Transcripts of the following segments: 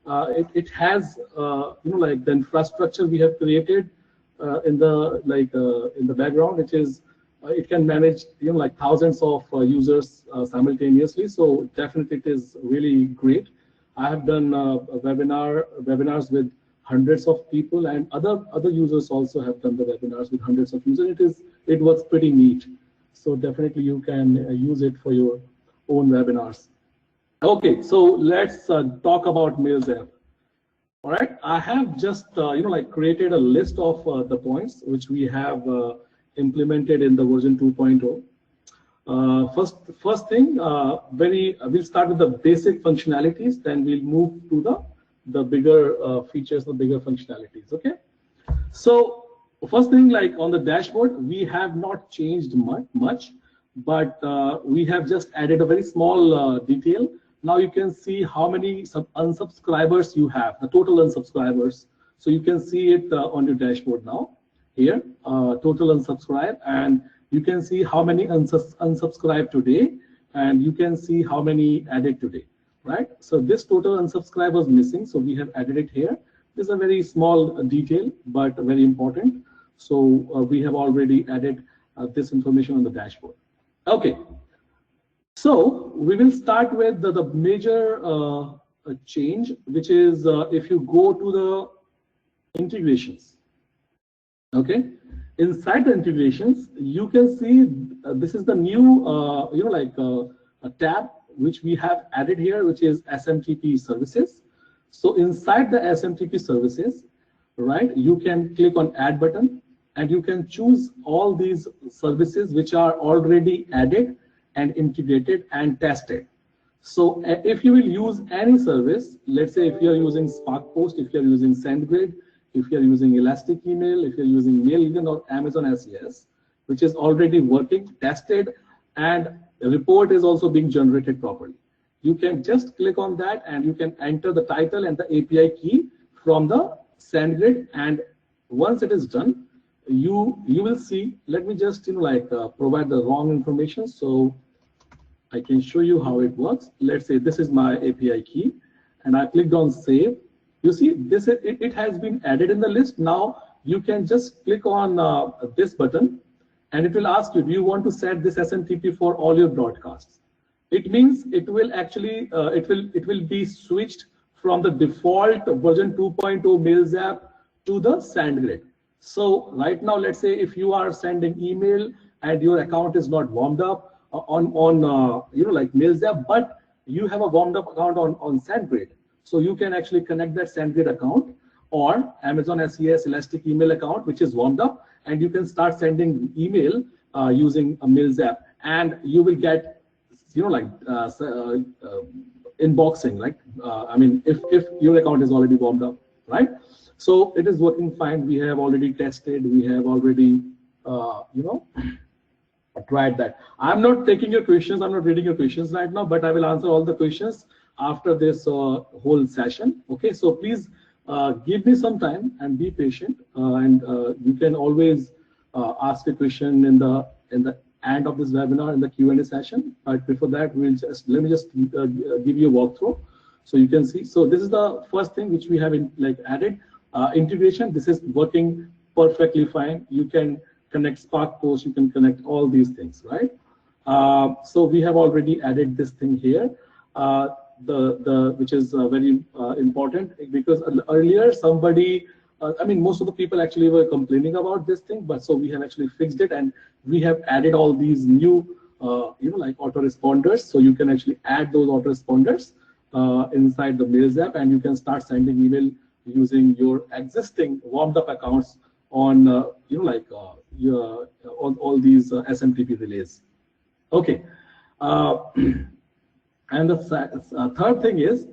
it has like the infrastructure we have created in the background, which is it can manage like thousands of users simultaneously. So definitely it is really great. I have done webinars with hundreds of people, and other users also have done the webinars with hundreds of users. It works pretty neat. So definitely you can use it for your own webinars. Okay, so let's talk about Mailzapp. All right, I have just like created a list of the points which we have implemented in the version 2.0. First thing, we'll start with the basic functionalities, then we'll move to the bigger features, the bigger functionalities. Okay, so first thing, like on the dashboard, we have not changed much, but we have just added a very small detail. Now you can see how many unsubscribers you have, the total unsubscribers. So you can see it on your dashboard now. Here, total unsubscribe, and you can see how many unsubscribed today, and you can see how many added today, right? So this total unsubscribe was missing, so we have added it here. This is a very small detail, but very important. So we have already added this information on the dashboard. Okay. So we will start with the major change, which is if you go to the integrations. Okay, inside the integrations, you can see this is the new a tab which we have added here, which is SMTP Services. So inside the SMTP Services, right, you can click on Add button, and you can choose all these services which are already added and integrated and tested. So if you will use any service, let's say if you are using Spark Post, if you are using SendGrid, if you are using Elastic Email, if you're using Mailgun or Amazon SES, which is already working, tested, and the report is also being generated properly, you can just click on that and you can enter the title and the API key from the SendGrid, and once it is done, you will see. Let me just provide the wrong information so I can show you how it works. Let's say this is my API key, and I clicked on Save. You see, it has been added in the list. Now you can just click on this button, and it will ask you, do you want to set this SMTP for all your broadcasts? It means it will actually it will be switched from the default version 2.0 Mailzapp to the SendGrid. So right now, let's say if you are sending email and your account is not warmed up on like Mailzapp, but you have a warmed up account on SendGrid. So you can actually connect that SendGrid account or Amazon SES Elastic Email account, which is warmed up, and you can start sending email using a Mailzapp, and you will get inboxing, like I mean, if your account is already warmed up, right? So it is working fine. We have already tested. We have already tried that. I'm not taking your questions. I'm not reading your questions right now, but I will answer all the questions after this whole session. Okay, so please give me some time and be patient, and you can always ask a question in the end of this webinar in the Q&A session. But before that, let me just give you a walkthrough so you can see. So this is the first thing which we have added. Integration. This is working perfectly fine. You can connect Spark Post, you can connect all these things, right? So we have already added this thing here, which is very important, because earlier somebody, I mean, most of the people actually were complaining about this thing, but so we have actually fixed it, and we have added all these new, like autoresponders. So you can actually add those autoresponders inside the Mailzapp, and you can start sending email using your existing warmed up accounts on all these SMTP relays. Okay, and the third thing is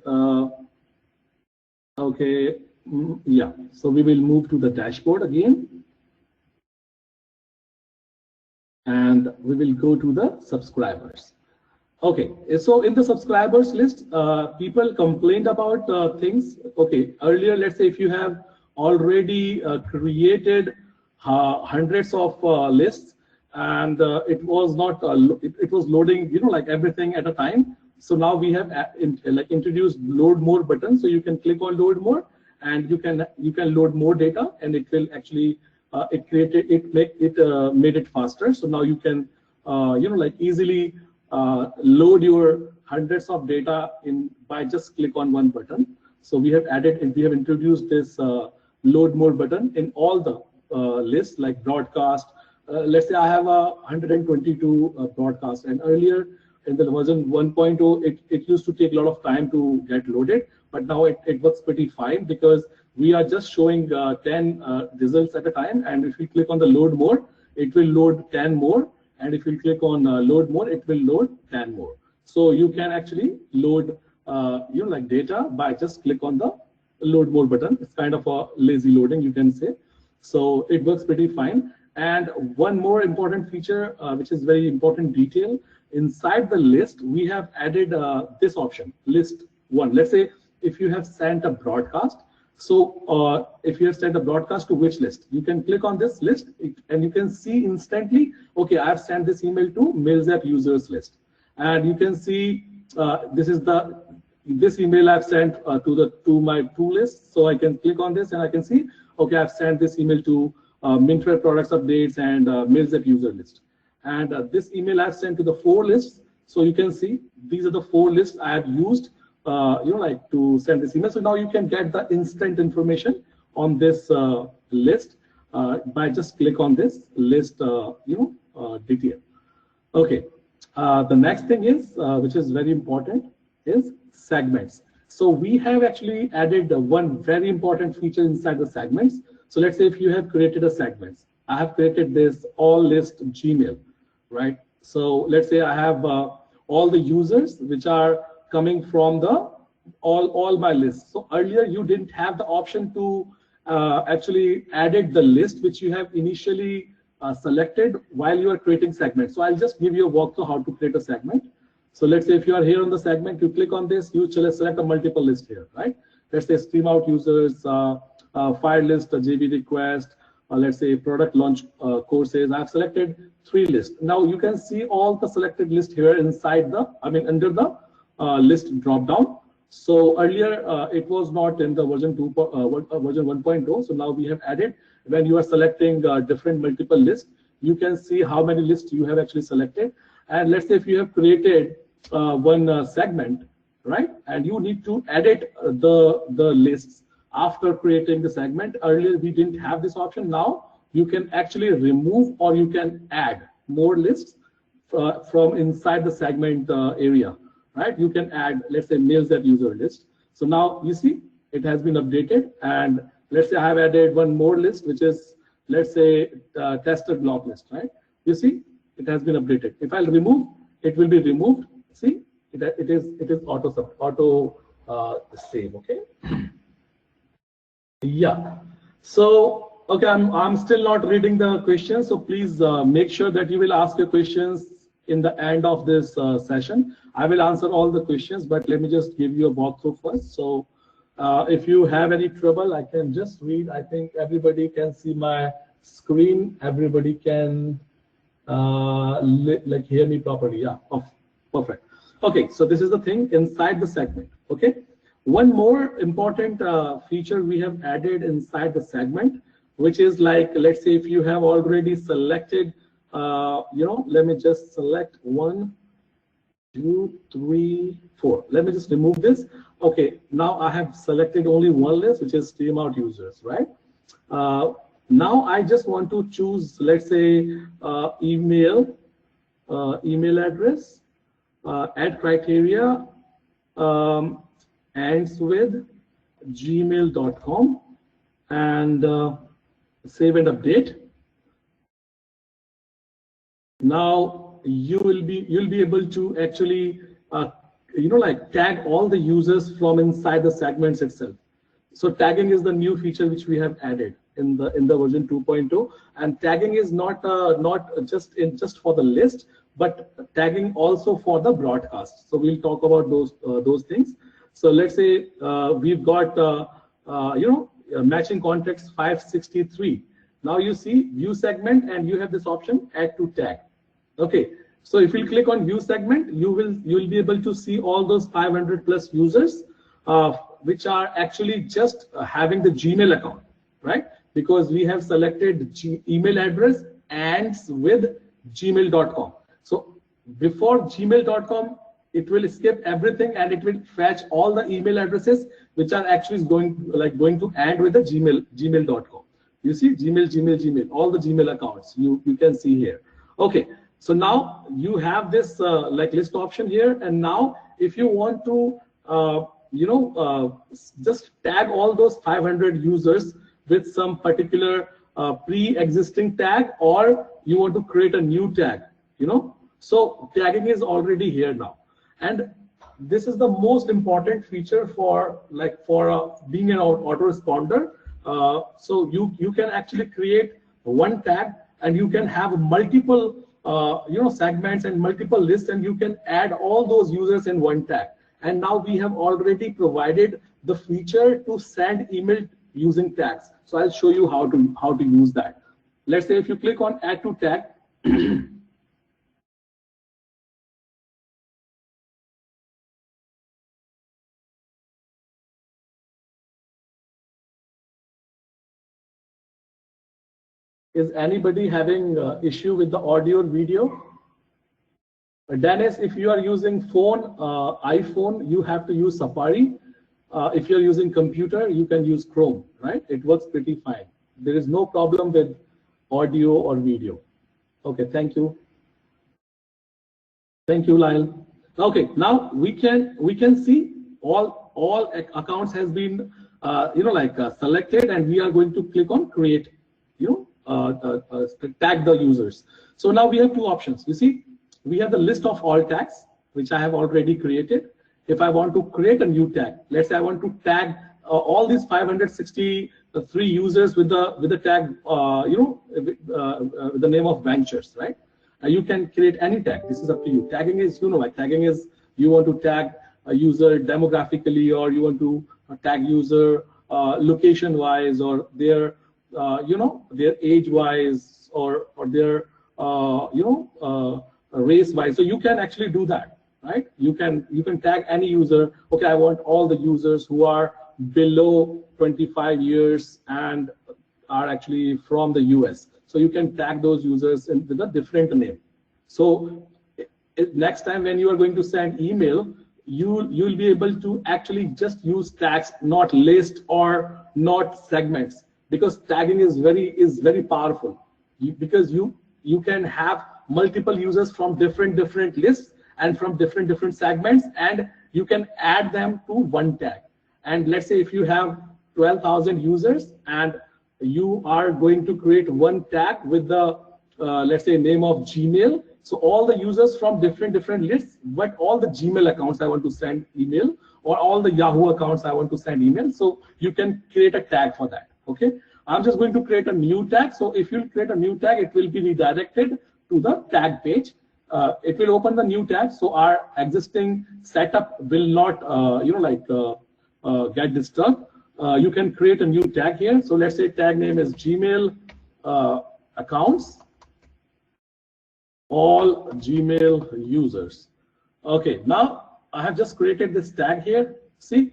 okay, yeah. So we will move to the dashboard again, and we will go to the subscribers. Okay, so in the subscribers list, people complained about things. Okay, earlier, let's say if you have already created hundreds of lists, and it was not, it was loading, like everything at a time. So now we have introduced load more button. So you can click on load more, and you can load more data, and it will actually made it faster. So now you can easily load your hundreds of data by just click on one button. So we have introduced this load more button in all the lists, like broadcast. Let's say I have 122 broadcasts, and earlier in the version 1.0, it used to take a lot of time to get loaded, but now it works pretty fine because we are just showing 10 results at a time, and if we click on the load more, it will load 10 more, and if you click on load more, it will load 10 more. So you can actually load data by just click on the load more button. It's kind of a lazy loading, you can say. So it works pretty fine. And one more important feature, which is very important detail, inside the list, we have added this option, list one. Let's say if you have sent a broadcast. So if you have sent a broadcast to which list, you can click on this list and you can see instantly, okay, I've sent this email to Mailzapp users list. And you can see this email I've sent to my to list. So I can click on this and I can see, okay, I've sent this email to Mintware products updates and Mailzapp user list. And this email I've sent to the 4 lists. So you can see these are the 4 lists I have used to send this email. So now you can get the instant information on this list by just click on this list detail. Okay. The next thing is, which is very important, is segments. So we have actually added one very important feature inside the segments. So let's say if you have created a segment, I have created this all list Gmail, right? So let's say I have all the users which are coming from the all my lists. So earlier you didn't have the option to actually added the list which you have initially selected while you are creating segments. So I'll just give you a walkthrough how to create a segment. So let's say if you are here on the segment, you click on this, you select a multiple list here, right? Let's say stream out users, fire list, JB request, let's say product launch courses. I've selected 3 lists. Now you can see all the selected list here inside under the list drop down. So earlier it was not in the version 1.0. So now we have added, when you are selecting different multiple lists, you can see how many lists you have actually selected. And let's say if you have created one segment, right, and you need to edit the lists after creating the segment. Earlier we didn't have this option. Now you can actually remove or you can add more lists from inside the segment area, right? You can add, let's say, Mailzapp user list. So now you see it has been updated, and let's say I have added one more list, which is, let's say, tester block list, right? You see it has been updated. If I'll remove, it will be removed. See, it is auto save. Okay. Yeah. So okay, I'm still not reading the questions, so please make sure that you will ask your questions in the end of this session. I will answer all the questions, but let me just give you a walkthrough first. So if you have any trouble, I can just read. I think everybody can see my screen. Everybody can hear me properly. Yeah. Oh, perfect. Okay. So this is the thing inside the segment. Okay. One more important feature we have added inside the segment, which is like, let's say if you have already selected, let me just select 1, 2, 3, 4. Let me just remove this. Okay, now I have selected only one list, which is stream out users, right? Now I just want to choose, let's say, email address, add criteria, ends with gmail.com, and save and update. Now you'll be able to actually tag all the users from inside the segments itself. So tagging is the new feature which we have added in the version 2.0, and tagging is not just for the list, but tagging also for the broadcast. So we'll talk about those things. So let's say we've got matching context 563. Now you see view segment, and you have this option add to tag. Okay, So if you click on view segment, you will be able to see all those 500 plus users, which are actually just having the Gmail account, right? Because we have selected email address ends with gmail.com. So before gmail.com, it will skip everything and it will fetch all the email addresses which are actually going to end with the gmail.com. You see Gmail, all the Gmail accounts you can see here. Okay, so now you have this list option here, and now if you want to just tag all those 500 users with some particular pre-existing tag, or you want to create a new tag, so tagging is already here now. And this is the most important feature for being an autoresponder. So you can actually create one tag, and you can have multiple segments and multiple lists, and you can add all those users in one tag. And now we have already provided the feature to send email using tags. So I'll show you how to use that. Let's say if you click on add to tag, is anybody having issue with the audio or video? Dennis, if you are using phone, iPhone, you have to use Safari. If you're using computer, you can use Chrome, right? It works pretty fine. There is no problem with audio or video. Okay, thank you. Thank you, Lyle. Okay, now we can see all accounts has been selected, and we are going to click on create, tag the users. So now we have two options. You see, we have the list of all tags, which I have already created. If I want to create a new tag, let's say I want to tag all these 563 users with the tag, with the name of ventures, right? You can create any tag. This is up to you. Tagging is, tagging is, you want to tag a user demographically, or you want to tag user location wise, or their their age wise, or their race wise. So you can actually do that, right? You can tag any user. Okay, I want all the users who are below 25 years and are actually from the US. So you can tag those users with a different name. So next time when you are going to send email, you'll be able to actually just use tags, not list or not segments, because tagging is very powerful. Because you can have multiple users from different lists and from different segments, and you can add them to one tag. And let's say if you have 12,000 users and you are going to create one tag with the let's say name of Gmail. So all the users from different lists, but all the Gmail accounts I want to send email, or all the Yahoo accounts I want to send email. So you can create a tag for that. Okay, I'm just going to create a new tag. So if you create a new tag, it will be redirected to the tag page. It will open the new tag, so our existing setup will not get disturbed. You can create a new tag here. So let's say tag name is Gmail accounts, all Gmail users. Okay, now I have just created this tag here. See,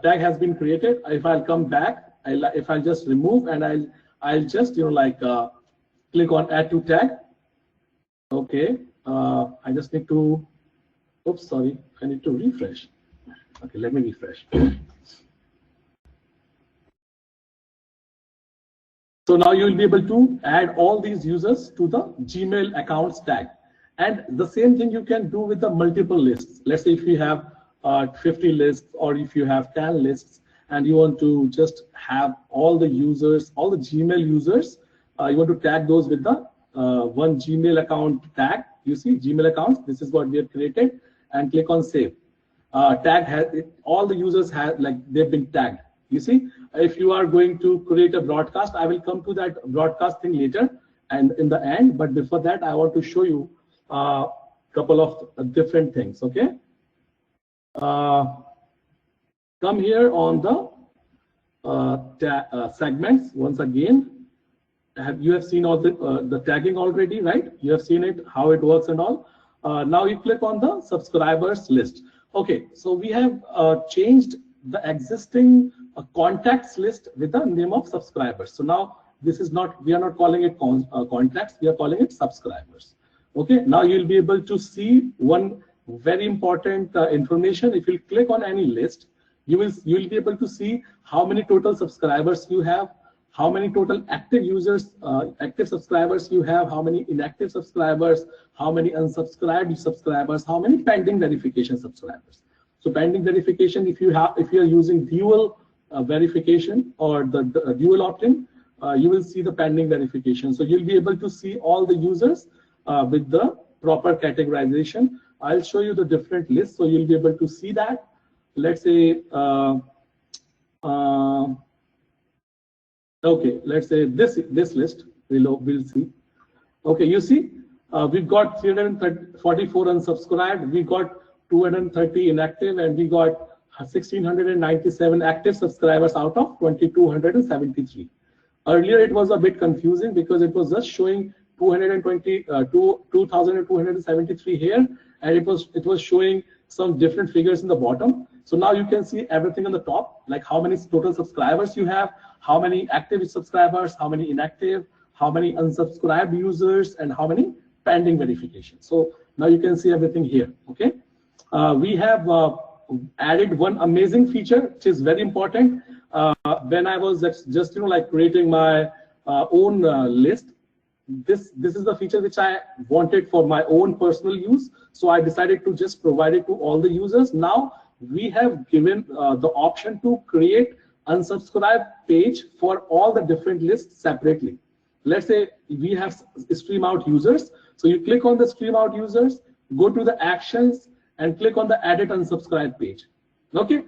tag has been created. If I'll come back, if I'll just remove, and I'll just click on add to tag. Okay, I just need to, oops, sorry, I need to refresh. Okay, let me refresh. So now you will be able to add all these users to the Gmail accounts tag. And the same thing you can do with the multiple lists. Let's say if you have 50 lists, or if you have 10 lists, and you want to just have all the users, all the Gmail users, you want to tag those with the one Gmail account tag. You see Gmail accounts, this is what we have created, and click on save. Tag has all the users have, like, they've been tagged. You see, if you are going to create a broadcast, I will come to that broadcast thing later and in the end, but before that I want to show you a couple of different things. Okay, come here on the segments once again, you have seen all the tagging already, right? You have seen it, how it works and all. Now you click on the subscribers list. Okay, so we have changed the existing contacts list with the name of subscribers. So now this is not, we are not calling it contacts, we are calling it subscribers. Okay, now you'll be able to see one very important information. If you click on any list, you'll be able to see how many total subscribers you have, how many total active users, active subscribers you have, how many inactive subscribers, how many unsubscribed subscribers, how many pending verification subscribers. So pending verification, if you are using dual verification or the dual opt-in, you will see the pending verification. So you'll be able to see all the users with the proper categorization. I'll show you the different lists, so you'll be able to see that. Let's say, okay, let's say this list we'll see. Okay, you see, we've got 344 unsubscribed, we got 230 inactive, and we got 1,697 active subscribers out of 2,273. Earlier, it was a bit confusing because it was just showing 2,273 here, and it was showing some different figures in the bottom. So now you can see everything on the top, like how many total subscribers you have, how many active subscribers, how many inactive, how many unsubscribed users, and how many pending verifications. So now you can see everything here. Okay, we have added one amazing feature, which is very important. When I was just like creating my own list, this is the feature which I wanted for my own personal use. So I decided to just provide it to all the users. Now we have given the option to create unsubscribe page for all the different lists separately. Let's say we have stream out users. So you click on the stream out users, go to the actions, and click on the edit unsubscribe page. Okay,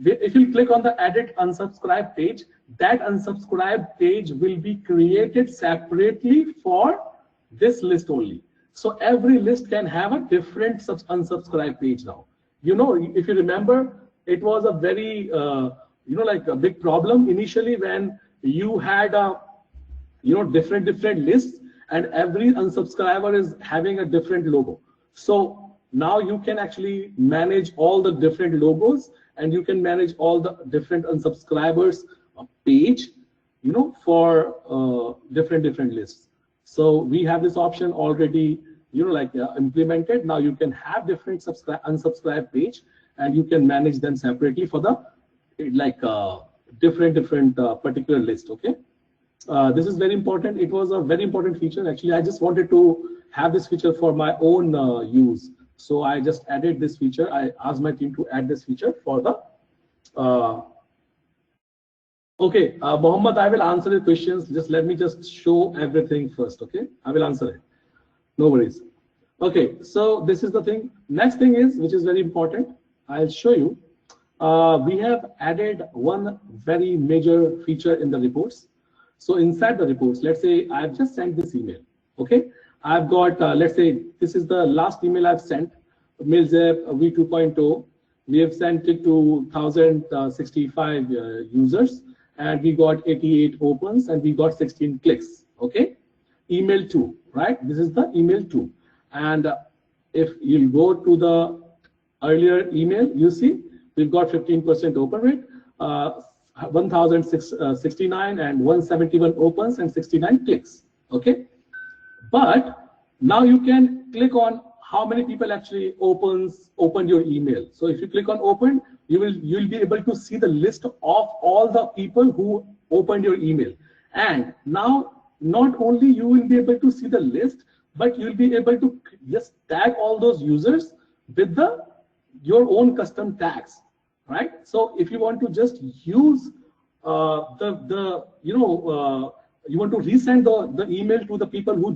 if you click on the edit unsubscribe page, that unsubscribe page will be created separately for this list only. So every list can have a different unsubscribe page now. You know, if you remember, it was a very like a big problem initially when you had different lists, and every unsubscriber is having a different logo. So now you can actually manage all the different logos, and you can manage all the different unsubscribers page, for different lists. So we have this option already, implemented. Now you can have different unsubscribe page, and you can manage them separately for the different particular list. Okay, this is very important. It was a very important feature. Actually, I just wanted to have this feature for my own use. So I just added this feature. I asked my team to add this feature for the. Okay, Mohammed, I will answer the questions. Just let me just show everything first. Okay, I will answer it. No worries. Okay, so this is the thing. Next thing is, which is very important, I'll show you. We have added one very major feature in the reports. So inside the reports, let's say I've just sent this email. Okay, I've got, let's say this is the last email I've sent, Mailzapp v2.0. We have sent it to 1,065 users, and we got 88 opens, and we got 16 clicks. Okay, email 2, right? This is the email 2. And if you go to the earlier email, you see we've got 15% open rate, 1,069 and 171 opens and 69 clicks. Okay, but now you can click on how many people actually opened your email. So if you click on open, you'll be able to see the list of all the people who opened your email. And now not only you will be able to see the list, but you'll be able to just tag all those users with your own custom tags, right? So if you want to just use you want to resend the email to the people who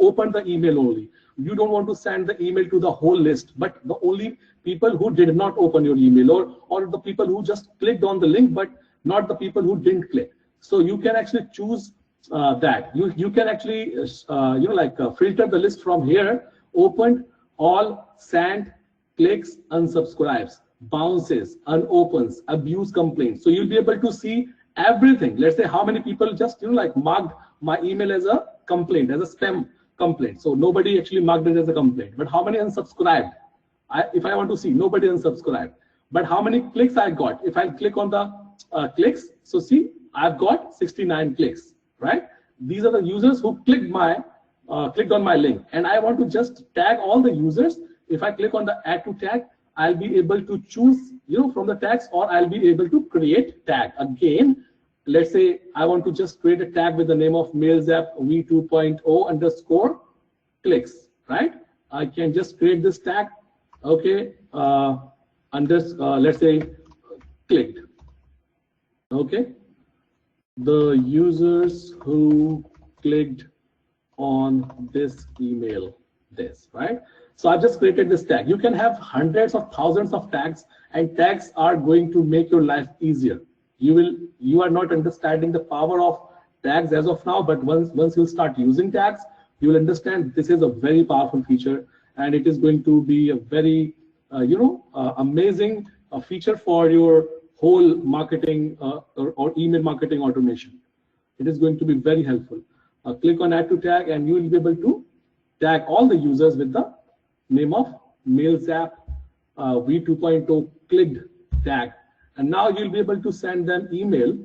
opened the email only. You don't want to send the email to the whole list, but the only people who did not open your email, or the people who just clicked on the link, but not the people who didn't click. So you can actually choose that. You can actually filter the list from here: opened, all, sent, clicks, unsubscribes, bounces, unopens, abuse complaints. So you'll be able to see everything. Let's say how many people just like marked my email as a complaint, as a spam complaint. So nobody actually marked it as a complaint. But how many unsubscribed? If I want to see, nobody unsubscribed. But how many clicks I got? If I click on the clicks, so see, I've got 69 clicks, right? These are the users who clicked on my link, and I want to just tag all the users. If I click on the add to tag, I'll be able to choose, from the tags, or I'll be able to create tag. Again, let's say I want to just create a tag with the name of Mailzapp v2.0 underscore clicks, right? I can just create this tag, okay, let's say clicked, okay, the users who clicked on this email, this, right? So I've just created this tag. You can have hundreds of thousands of tags, and tags are going to make your life easier. You are not understanding the power of tags as of now, but once you start using tags, you will understand this is a very powerful feature, and it is going to be a very amazing feature for your whole marketing or email marketing automation. It is going to be very helpful. Click on add to tag, and you will be able to tag all the users with the name of Mailzapp v2.0 clicked tag, and now you'll be able to send them email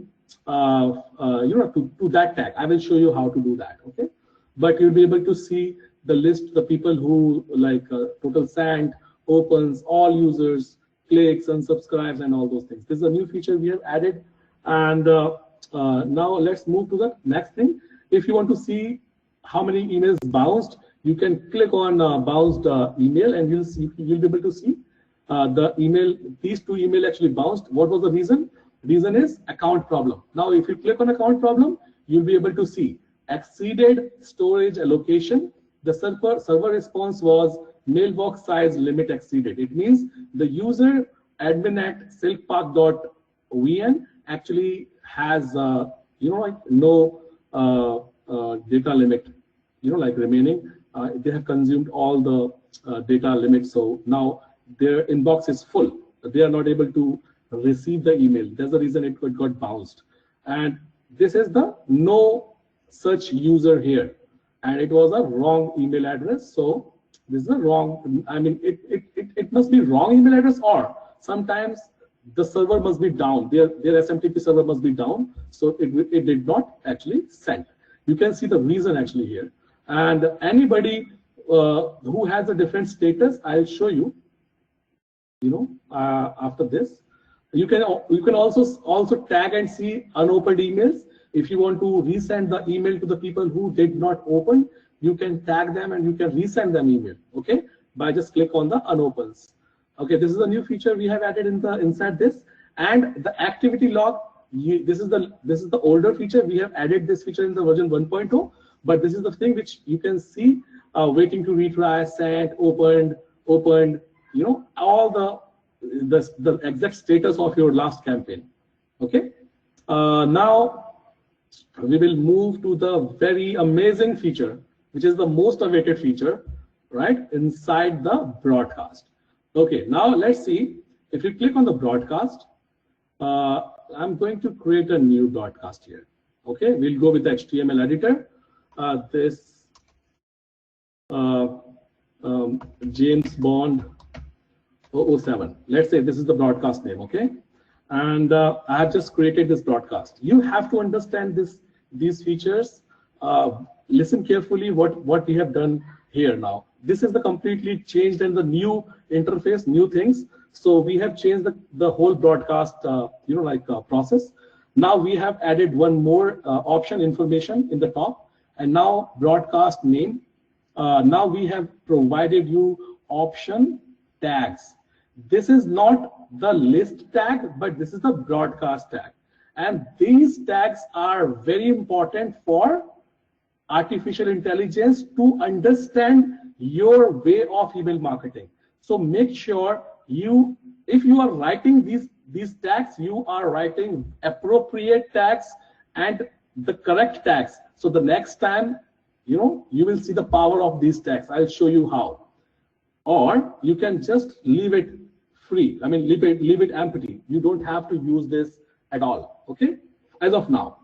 to that tag. I will show you how to do that, okay? But you'll be able to see the list, the people who like total sent, opens, all users, clicks, unsubscribes, and all those things. This is a new feature we have added. And now let's move to the next thing. If you want to see how many emails bounced, you can click on bounced email, and you'll be able to see the email. These two email actually bounced. What was the reason? Reason is account problem. Now, if you click on account problem, you'll be able to see exceeded storage allocation. The server response was mailbox size limit exceeded. It means the user admin at silkpark.vn actually has no data limit remaining. They have consumed all the data limits, so now their inbox is full. They are not able to receive the email. That's the reason it got bounced. And this is the no such user here, and it was a wrong email address. So this is a wrong, I mean, it must be wrong email address, or sometimes the server must be down. Their SMTP server must be down, so it did not actually send. You can see the reason actually here. And anybody who has a different status, I'll show you. After this, you can also tag and see unopened emails. If you want to resend the email to the people who did not open, you can tag them and you can resend them email. Okay, by just click on the unopens. Okay, this is a new feature we have added inside this, and the activity log. This is the older feature. We have added this feature in the version 1.0, but this is the thing which you can see waiting to retry, sent, opened, all the exact status of your last campaign. Okay, now we will move to the very amazing feature, which is the most awaited feature, right, inside the broadcast. Okay, now let's see. If you click on the broadcast, I'm going to create a new broadcast here. Okay, we'll go with the HTML editor. James Bond 007. Let's say this is the broadcast name. Okay, and I have just created this broadcast. You have to understand these features. Listen carefully what we have done here now. This is the completely changed and the new interface, new things. So we have changed the whole broadcast process. Now we have added one more option, information in the top, and now broadcast name. Now we have provided you option tags. This is not the list tag, but this is the broadcast tag. And these tags are very important for artificial intelligence to understand your way of email marketing. So make sure if you are writing these tags, you are writing appropriate tags and the correct tags. So the next time, you will see the power of these tags. I'll show you how. Or you can just leave it free. I mean, leave it empty. You don't have to use this at all. Okay. as of now.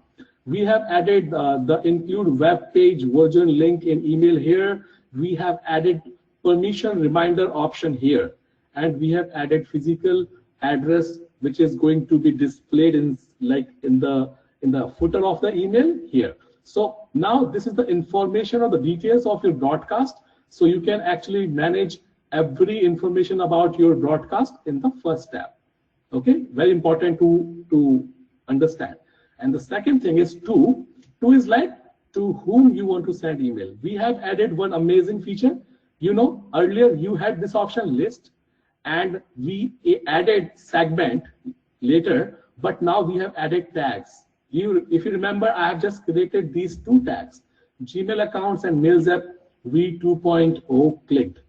We have added the include web page version link in email here. We have added permission reminder option here, and we have added physical address, which is going to be displayed in the footer of the email here. So now this is the information or the details of your broadcast. So you can actually manage every information about your broadcast in the first tab. Okay, very important to understand. And the second thing is to is like to whom you want to send email. We have added one amazing feature. You know, earlier you had this option list, and we added segment later, but now we have added tags. If you remember, I have just created these two tags, Gmail accounts and Mailzapp v2.0 clicked.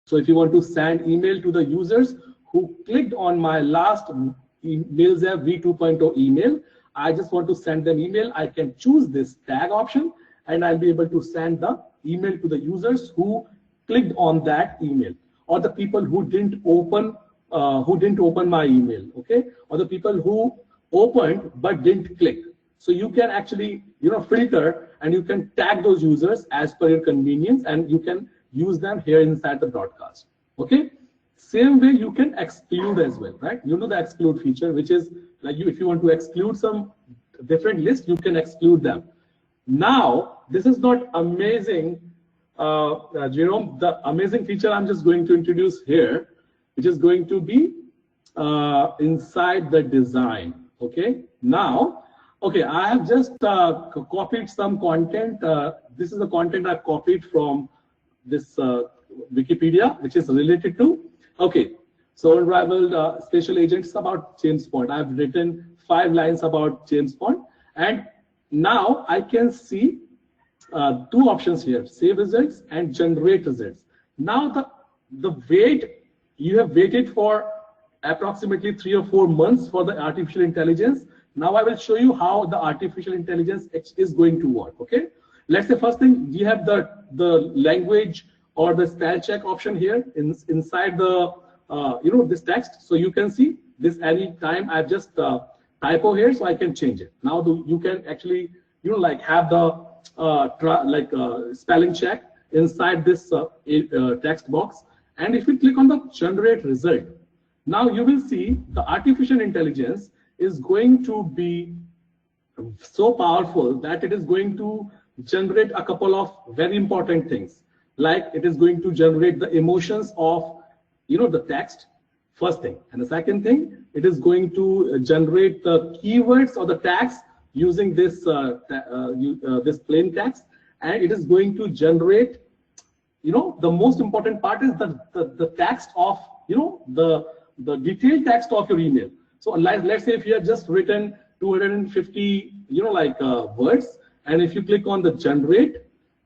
So if you want to send email to the users who clicked on my last Mailzapp v2.0 email, I just want to send them email, I can choose this tag option, and I'll be able to send the email to the users who clicked on that email, or the people who didn't open my email, okay, or the people who opened but didn't click. So you can actually, you know, filter, and you can tag those users as per your convenience, and you can use them here inside the broadcast. Okay, same way you can exclude as well, right? You know the exclude feature, which is like if you want to exclude some different list, you can exclude them. Now this is not amazing, Jerome. The amazing feature I'm just going to introduce here, which is going to be inside the design. Okay, now, okay, I have just copied some content. This is the content I've copied from this Wikipedia, which is related to, okay, so unrivaled special agents about James Bond. I've written 5 lines about James Bond, and now I can see 2 options here, save results and generate results. Now the wait, you have waited for approximately 3 or 4 months for the artificial intelligence. Now I will show you how the artificial intelligence is going to work. Okay, let's say first thing, we have the language or the spell check option here inside the you know, this text. So you can see this any time. I've just typo here, so I can change it. Now you can actually, you know, like have the spelling check inside this text box. And if you click on the generate result, now you will see the artificial intelligence is going to be so powerful that it is going to generate a couple of very important things. Like it is going to generate the emotions of, you know, the text, first thing. And the second thing, it is going to generate the keywords or the tags using this this plain text. And it is going to generate, you know, the most important part is the text of, you know, the detailed text of your email. So let's say if you have just written 250, you know, like words, and if you click on the generate,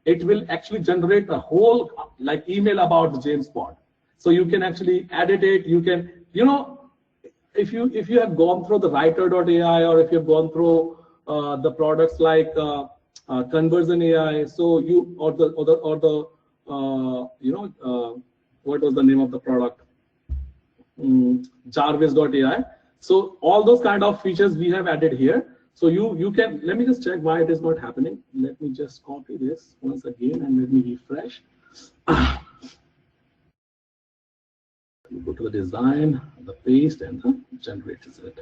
it will actually generate a whole like email about the James Bond. So you can actually edit it. You can, you know, if you have gone through the writer.ai, or if you have gone through the products like Conversion AI, so you or the you know, what was the name of the product? Jarvis.ai. So all those kind of features we have added here. So you can, let me just check why it is not happening. Let me just copy this once again and let me refresh. Go to the design, the paste, and the generate result.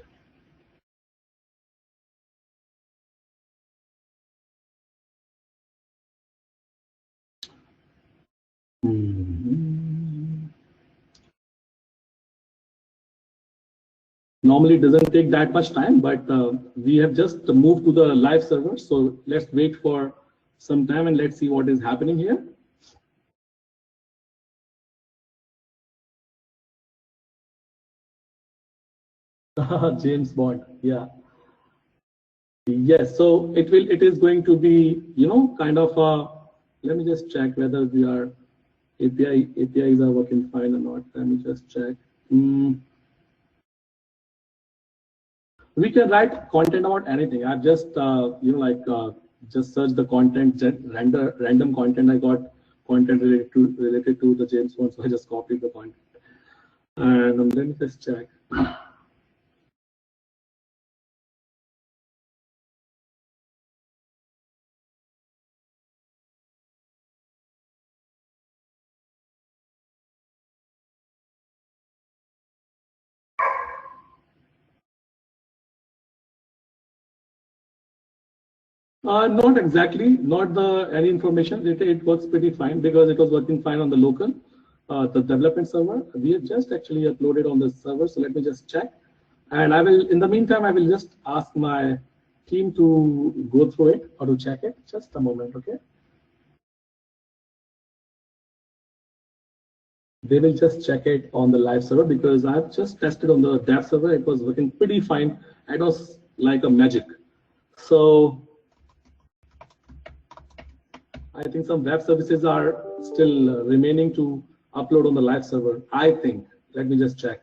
Normally it doesn't take that much time, but we have just moved to the live server. So let's wait for some time and let's see what is happening here. James Bond, yeah. Yes, so it is going to be, you know, kind of let me just check whether we are APIs are working fine or not. Let me just check. We can write content about anything. I've just you know, like just search the content, random content. I got content related to the James Bond, so I just copied the content. And let me just check. Not exactly, not the any information. It works pretty fine because it was working fine on the local, the development server. We have just actually uploaded on the server. So let me just check. And I will, in the meantime, I will just ask my team to go through it or to check it. Just a moment, okay? They will just check it on the live server because I've just tested on the dev server. It was working pretty fine. It was like a magic. So I think some web services are still remaining to upload on the live server. I think. Let me just check.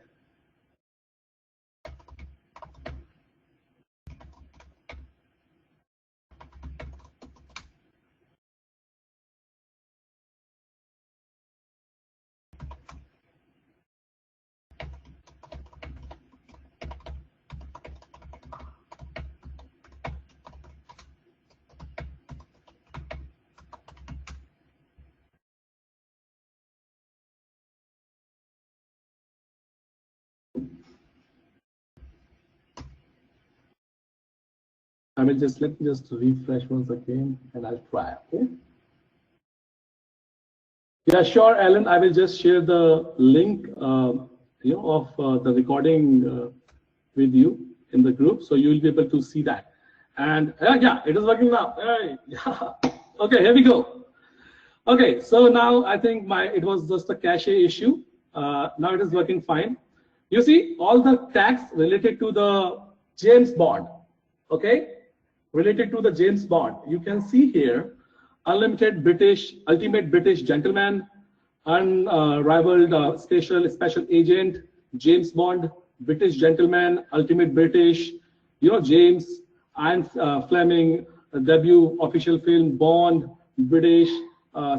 I will just let me just refresh once again and I'll try. Okay. Yeah, sure, Alan. I will just share the link, of the recording with you in the group, so you will be able to see that. And yeah, it is working now. Yeah. Okay, here we go. Okay, so now I think it was just a cache issue. Now it is working fine. You see all the tags related to the James Bond. Okay, related to the James Bond. You can see here, unlimited British, ultimate British gentleman, unrivaled special agent, James Bond, British gentleman, ultimate British, James, Ian Fleming, debut official film, Bond, British,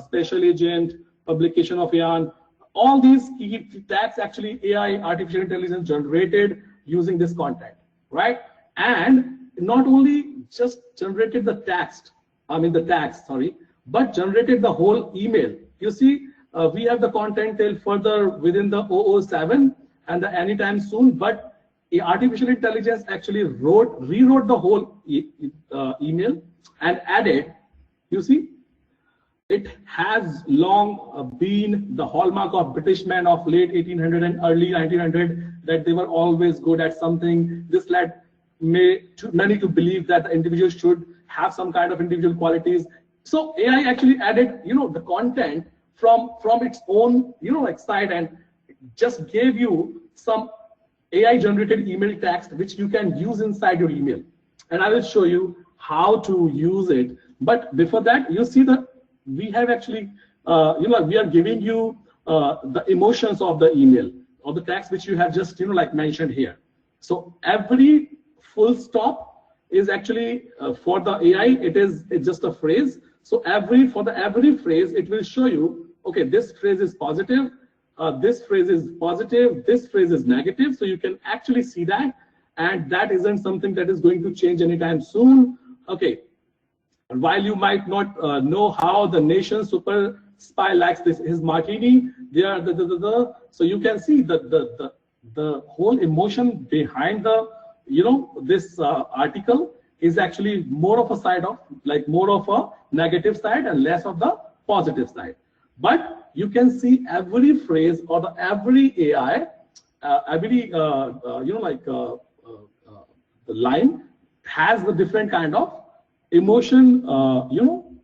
special agent, publication of Ian. All these key tags actually AI, artificial intelligence generated using this content, right? And not only just generated the text, but generated the whole email. You see, we have the content till further within the 007 and the anytime soon, but artificial intelligence actually rewrote the whole email and added, you see, it has long been the hallmark of British men of late 1800 and early 1900 that they were always good at something. This led many to believe that the individual should have some kind of individual qualities. So AI actually added, the content from its own, side, and just gave you some AI generated email text which you can use inside your email. And I will show you how to use it. But before that, you see that we have actually, we are giving you the emotions of the email or the text which you have just, mentioned here. So every full stop is actually for the AI, it's just a phrase. So for every phrase, it will show you, okay, this phrase is positive, this phrase is positive, this phrase is negative. So you can actually see that, and that isn't something that is going to change anytime soon. Okay, and while you might not know how the nation super spy likes his martini, so you can see the whole emotion behind the this article is actually more of a side of more of a negative side and less of the positive side. But you can see every phrase or every AI, every the line has the different kind of emotion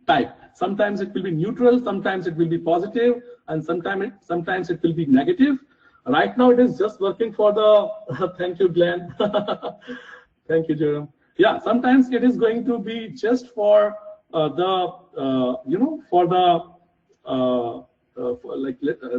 type. Sometimes it will be neutral, sometimes it will be positive, and sometimes it will be negative. Right now, it is just working for the. Thank you, Glenn. Thank you, Jerome. Yeah, sometimes it is going to be just for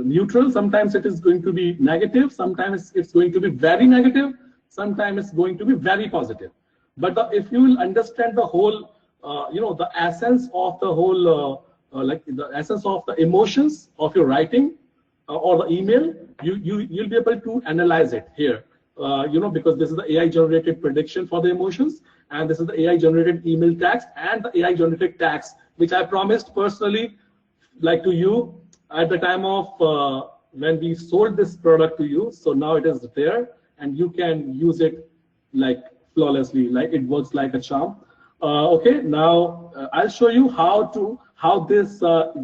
neutral. Sometimes it is going to be negative. Sometimes it's going to be very negative. Sometimes it's going to be very positive. But if you will understand the whole, the essence of the whole, the essence of the emotions of your writing or the email, you'll be able to analyze it here. Because this is the AI generated prediction for the emotions, and this is the AI generated email text and the AI generated text, which I promised personally, to you at the time of when we sold this product to you. So now it is there, and you can use it flawlessly. It works like a charm. Okay, now I'll show you how this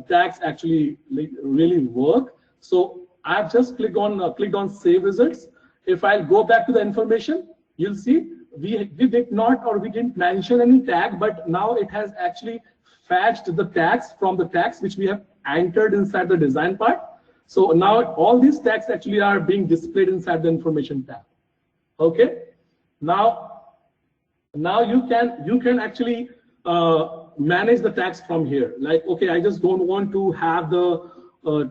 tags actually really work. So I've just clicked on save results. If I'll go back to the information, you'll see we did not, or we didn't mention any tag, but now it has actually fetched the tags from the tags which we have entered inside the design part. So now all these tags actually are being displayed inside the information tab. Okay, now you can actually manage the tags from here. Like, okay, I just don't want to have the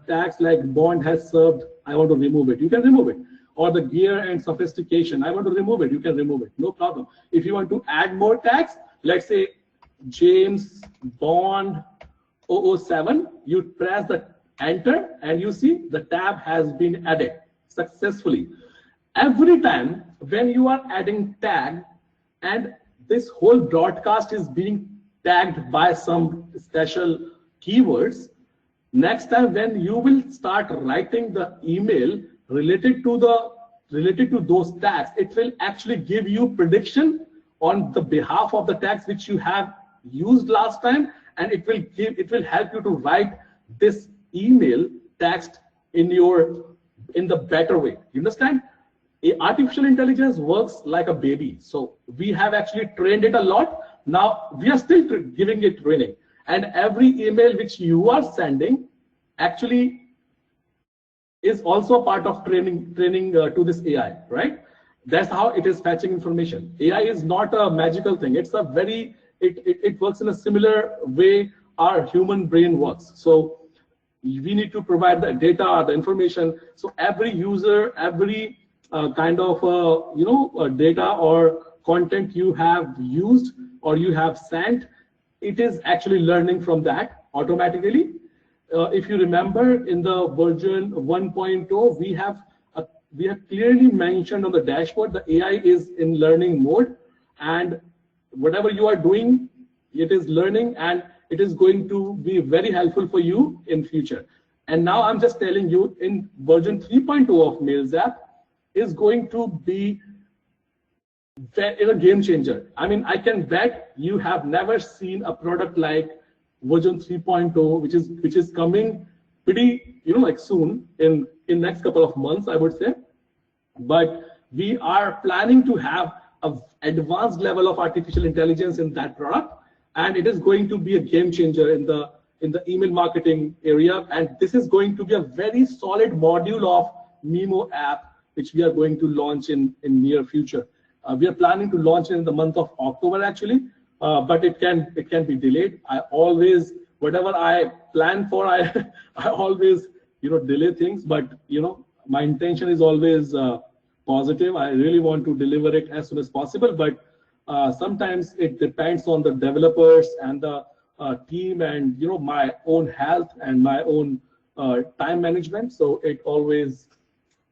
tags like bond has served, I want to remove it. You can remove it. Or the gear and sophistication, I want to remove it. You can remove it, no problem. If you want to add more tags, let's say James Bond 007, you press the enter and you see the tab has been added successfully. Every time when you are adding tag and this whole broadcast is being tagged by some special keywords, next time when you will start writing the email related to those tags, it will actually give you prediction on the behalf of the tags which you have used last time, and it will help you to write this email text in the better way. You understand? Artificial intelligence works like a baby, so we have actually trained it a lot. Now we are still giving it training, and every email which you are sending actually is also a part of training to this AI, right? That's how it is fetching information. AI is not a magical thing. It's a very, it works in a similar way our human brain works. So we need to provide the data, the information. So every user, every kind of data or content you have used or you have sent, it is actually learning from that automatically. If you remember, in the version 1.0, we have clearly mentioned on the dashboard the AI is in learning mode, and whatever you are doing, it is learning, and it is going to be very helpful for you in future. And now I'm just telling you, in version 3.0 of Mailzapp is going to be a game changer. I mean, I can bet you have never seen a product like version 3.0, which is coming pretty like soon, in next couple of months, I would say. But we are planning to have an advanced level of artificial intelligence in that product, and it is going to be a game changer in the email marketing area. And this is going to be a very solid module of Memo app, which we are going to launch in near future. We are planning to launch in the month of October actually. But it can be delayed. I always, whatever I plan for, I always delay things. But my intention is always positive. I really want to deliver it as soon as possible. But sometimes it depends on the developers and the team, and my own health and my own time management. So it always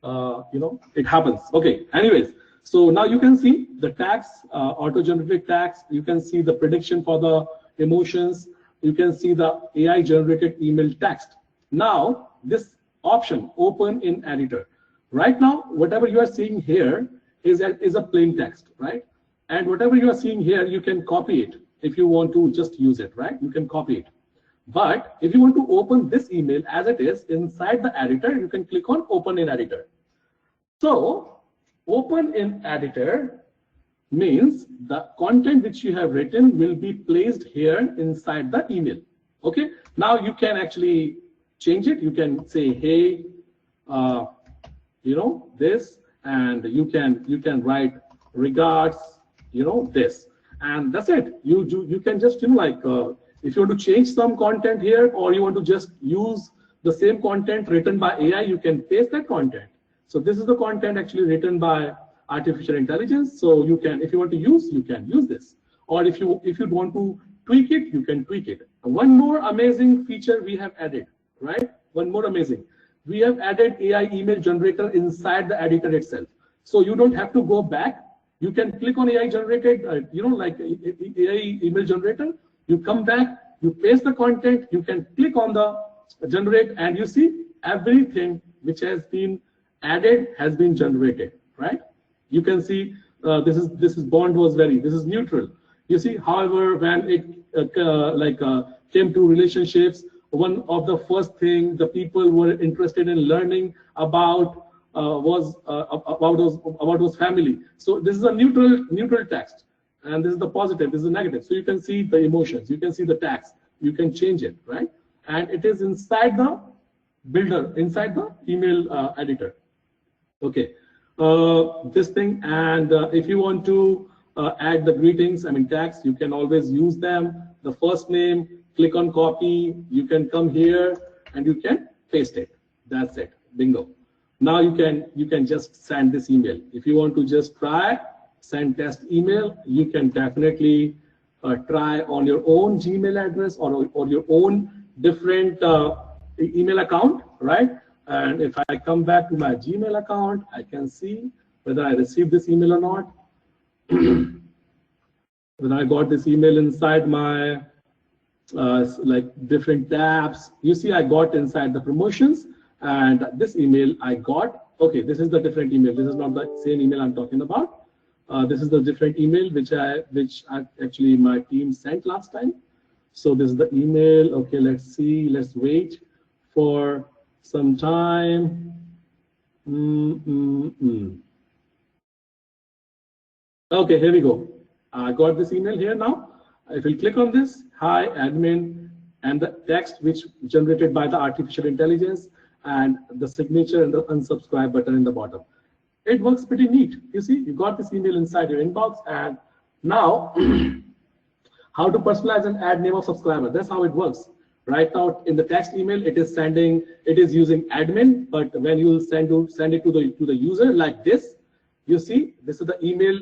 it happens. Okay. Anyways. So now you can see the tags, auto-generated tags. You can see the prediction for the emotions. You can see the AI-generated email text. Now, this option, open in editor. Right now, whatever you are seeing here is a plain text, right? And whatever you are seeing here, you can copy it if you want to just use it, right? You can copy it. But if you want to open this email as it is inside the editor, you can click on open in editor. So, open in editor means the content which you have written will be placed here inside the email. Okay, now you can actually change it. You can say, hey, this, and you can write regards, this, and that's it. You can just if you want to change some content here, or you want to just use the same content written by AI, you can paste that content. So this is the content actually written by artificial intelligence. So you can, if you want to use, you can use this. Or if you want to tweak it, you can tweak it. One more amazing feature we have added, right? One more amazing. We have added AI email generator inside the editor itself. So you don't have to go back. You can click on AI generated, like AI email generator. You come back, you paste the content, you can click on the generate, and you see everything which has been added has been generated, right? You can see this is bond was very, this is neutral. You see, however, when it came to relationships, one of the first thing the people were interested in learning about was family. So this is a neutral text, and this is the positive, this is the negative. So you can see the emotions, you can see the text, you can change it, right? And it is inside the builder, inside the email editor. Okay, this thing, and if you want to add the greetings, I mean tags, you can always use them. The first name, click on copy, you can come here and you can paste it. That's it, bingo. Now you can just send this email. If you want to just try send test email, you can definitely try on your own Gmail address or your own different email account, right? And if I come back to my Gmail account, I can see whether I received this email or not. When I got this email inside my like different tabs, you see I got inside the promotions, and this email I got. Okay, this is the different email. This is not the same email I'm talking about. This is the different email which actually my team sent last time. So this is the email. Okay, let's see. Let's wait for some time. Okay, here we go. I got this email here now. If we click on this, hi admin, and the text which generated by the artificial intelligence, and the signature and the unsubscribe button in the bottom. It works pretty neat. You see, you got this email inside your inbox, and now how to personalize and add name of subscriber. That's how it works. Right now in the text email, it is using admin, but when you send it to the user like this, you see, this is the email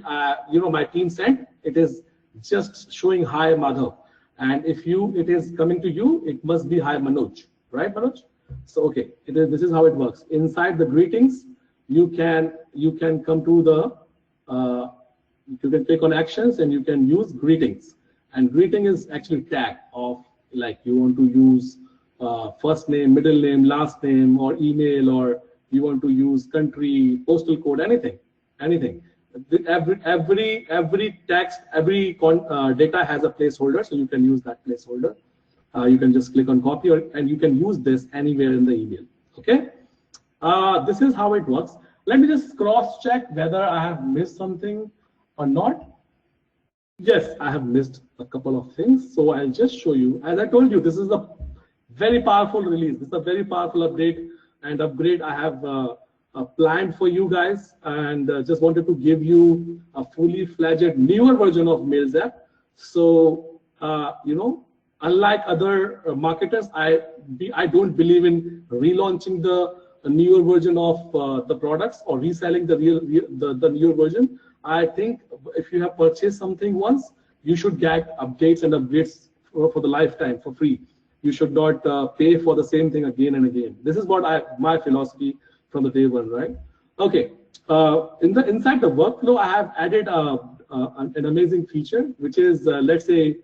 my team sent. It is just showing hi Madhav, and if it is coming to you, it must be hi Manoj, right Manoj? So okay, this is how it works. Inside the greetings, you can come to the you can click on actions and you can use greetings, and greeting is actually tag of, like, you want to use first name, middle name, last name, or email, or you want to use country, postal code, anything. Every text, every data has a placeholder, so you can use that placeholder. You can just click on copy, and you can use this anywhere in the email. Okay, this is how it works. Let me just cross check whether I have missed something or not. Yes, I have missed a couple of things, so I'll just show you. As I told you, this is a very powerful release. This is a very powerful update and upgrade I have planned for you guys, and just wanted to give you a fully fledged newer version of Mailzapp. So unlike other marketers, I don't believe in relaunching the newer version of the products or reselling the newer version. I think if you have purchased something once, you should get updates and upgrades for the lifetime for free. You should not pay for the same thing again and again. This is what my philosophy from the day one, right? Okay. Inside the workflow, I have added an amazing feature, which is let's say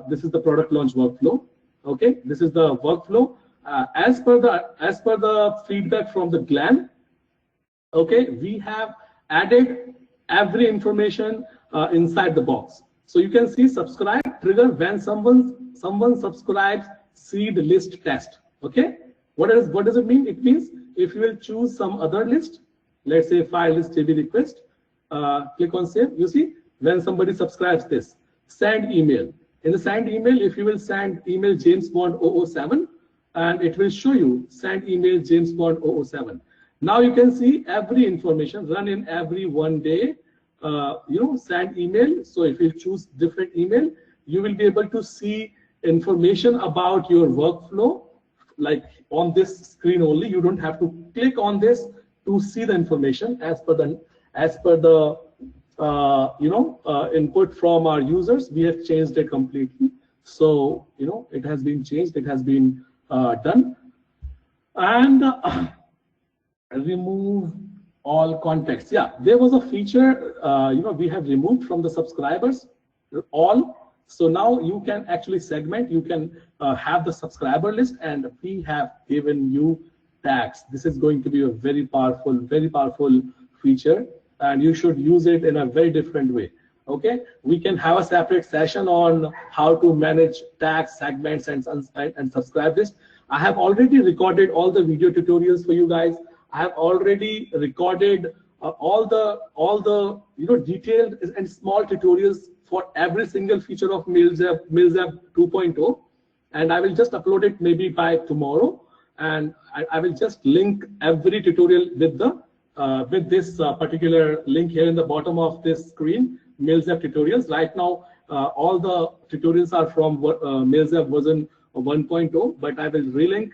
this is the product launch workflow. Okay, this is the workflow as per the feedback from the Glenn. Okay, we have added every information inside the box. So you can see subscribe trigger when someone subscribes seed list test. Okay, what does it mean? It means if you will choose some other list, let's say file list JB request, click on save. You see, when somebody subscribes this, send email. In the send email, if you will send email James Bond 007, and it will show you send email James Bond 007. Now you can see every information run in every 1 day. Send email. So if you choose different email, you will be able to see information about your workflow, like on this screen only. You don't have to click on this to see the information as per the input from our users. We have changed it completely. So it has been changed. It has been done. And remove all context. Yeah, there was a feature we have removed from the subscribers all. So now you can actually segment. You can have the subscriber list, and we have given you tags. This is going to be a very powerful feature, and you should use it in a very different way. Okay, we can have a separate session on how to manage tags, segments, and subscribe list. I have already recorded all the video tutorials for you guys. I have already recorded all the detailed and small tutorials for every single feature of Mailzapp 2.0, and I will just upload it maybe by tomorrow, and I will just link every tutorial with the with this particular link here in the bottom of this screen, Mailzapp tutorials. Right now, all the tutorials are from Mailzapp version 1.0, but I will relink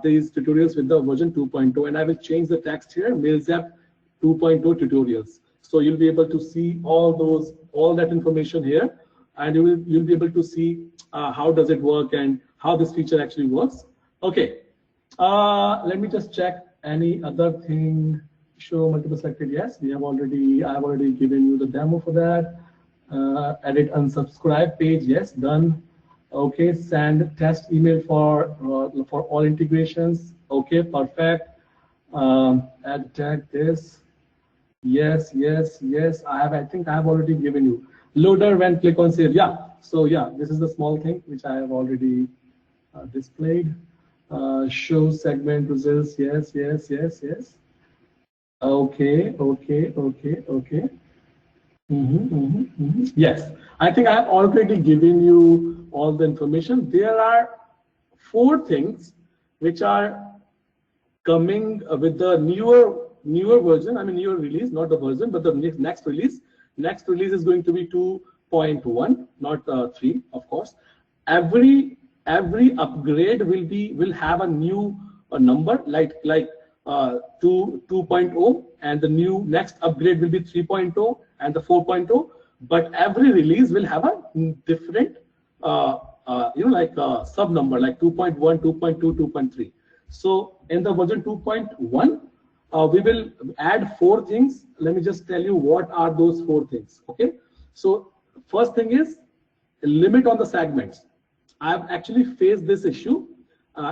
these tutorials with the version 2.0, and I will change the text here, Mailzapp 2.0 tutorials. So you'll be able to see all that information here, and you'll be able to see how does it work and how this feature actually works. Okay, let me just check any other thing. Show multiple selected, yes, I have already given you the demo for that. Edit unsubscribe page, yes, done. Okay, send test email for all integrations. Okay, perfect. Add tag this. Yes. I think I have already given you. Loader when click on save. Yeah. So yeah, this is the small thing which I have already displayed. Show segment results. Yes. Okay. Yes, I think I have already given you all the information. There are 4 things which are coming with the newer version. I mean newer release, not the version, but the next release. Next release is going to be 2.1, not 3, of course. Every upgrade will have a new number like 2.0, and the next upgrade will be 3.0 and the 4.0. But every release will have a different sub number, like 2.1, 2.2, 2.3. So in the version 2.1, we will add 4 things. Let me just tell you what are those 4 things. Okay, so first thing is limit on the segments. I have actually faced this issue.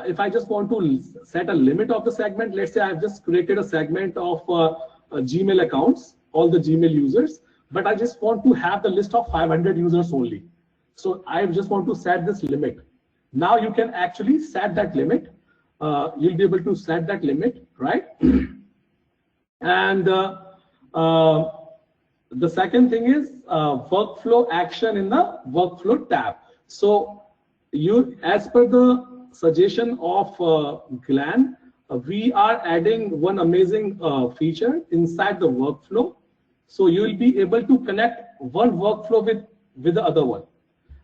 If I just want to set a limit of the segment, let's say I've just created a segment of Gmail accounts, all the Gmail users, but I just want to have the list of 500 users only. So I just want to set this limit. Now you can actually set that limit. You'll be able to set that limit, right? And the second thing is workflow action in the workflow tab. So as per the suggestion of Glenn, we are adding one amazing feature inside the workflow. So you will be able to connect one workflow with the other one.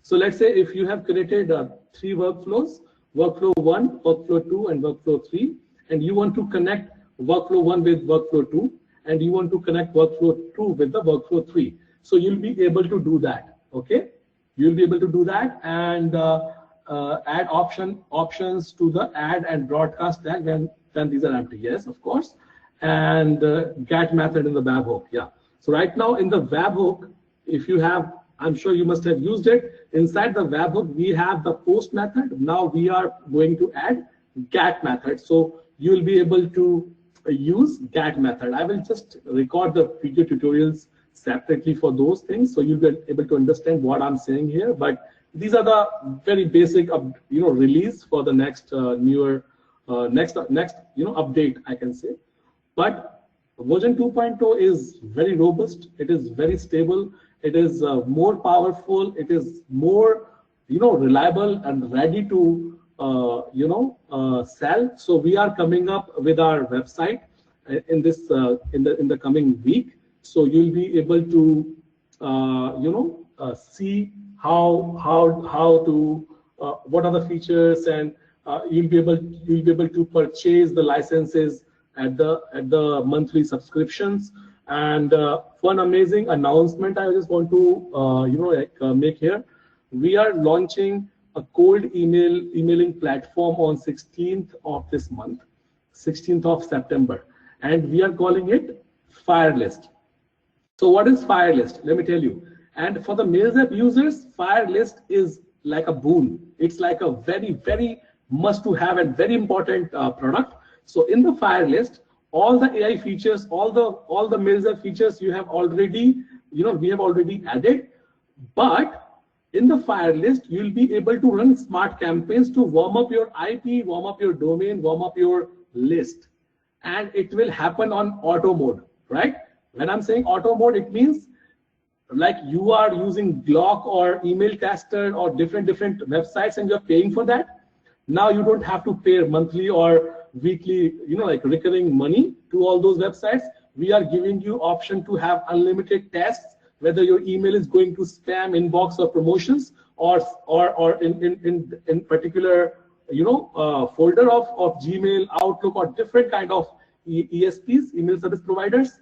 So let's say if you have created 3 workflows, workflow 1, workflow 2, and workflow 3, and you want to connect workflow 1 with workflow 2, and you want to connect workflow 2 with the workflow 3. So you'll be able to do that. Okay, you'll be able to do that, and add options to the add and broadcast tag when these are empty. Yes, of course. And get method in the webhook. Yeah. So right now in the webhook, if you have, I'm sure you must have used it. Inside the webhook, we have the post method. Now we are going to add get method. So you will be able to use get method. I will just record the video tutorials separately for those things, so you'll be able to understand what I'm saying here. But these are the very basic, release for the next next update, I can say. But version 2.0 is very robust. It is very stable. It is more powerful. It is more, reliable and ready to, sell. So we are coming up with our website in this in the coming week. So you'll be able to, see how to what are the features, and you'll be able to purchase the licenses at the monthly subscriptions. And one amazing announcement I just want to make here: we are launching a cold emailing platform on 16th of this month, 16th of September, and we are calling it FireList. So what is FireList? Let me tell you. And for the Mailzapp users, FireList is like a boon. It's like a very, very must to have and very important product. So in the FireList, all the AI features, all the Mailzapp features you have already we have already added. But in the fire list, you'll be able to run smart campaigns to warm up your IP, warm up your domain, warm up your list, and it will happen on auto mode, right? When I'm saying auto mode, it means like you are using Glock or email caster or different websites and you're paying for that. Now you don't have to pay monthly or weekly, like recurring money to all those websites. We are giving you option to have unlimited tests, whether your email is going to spam inbox or promotions, or in particular folder of Gmail, Outlook, or different kind of ESPs, email service providers.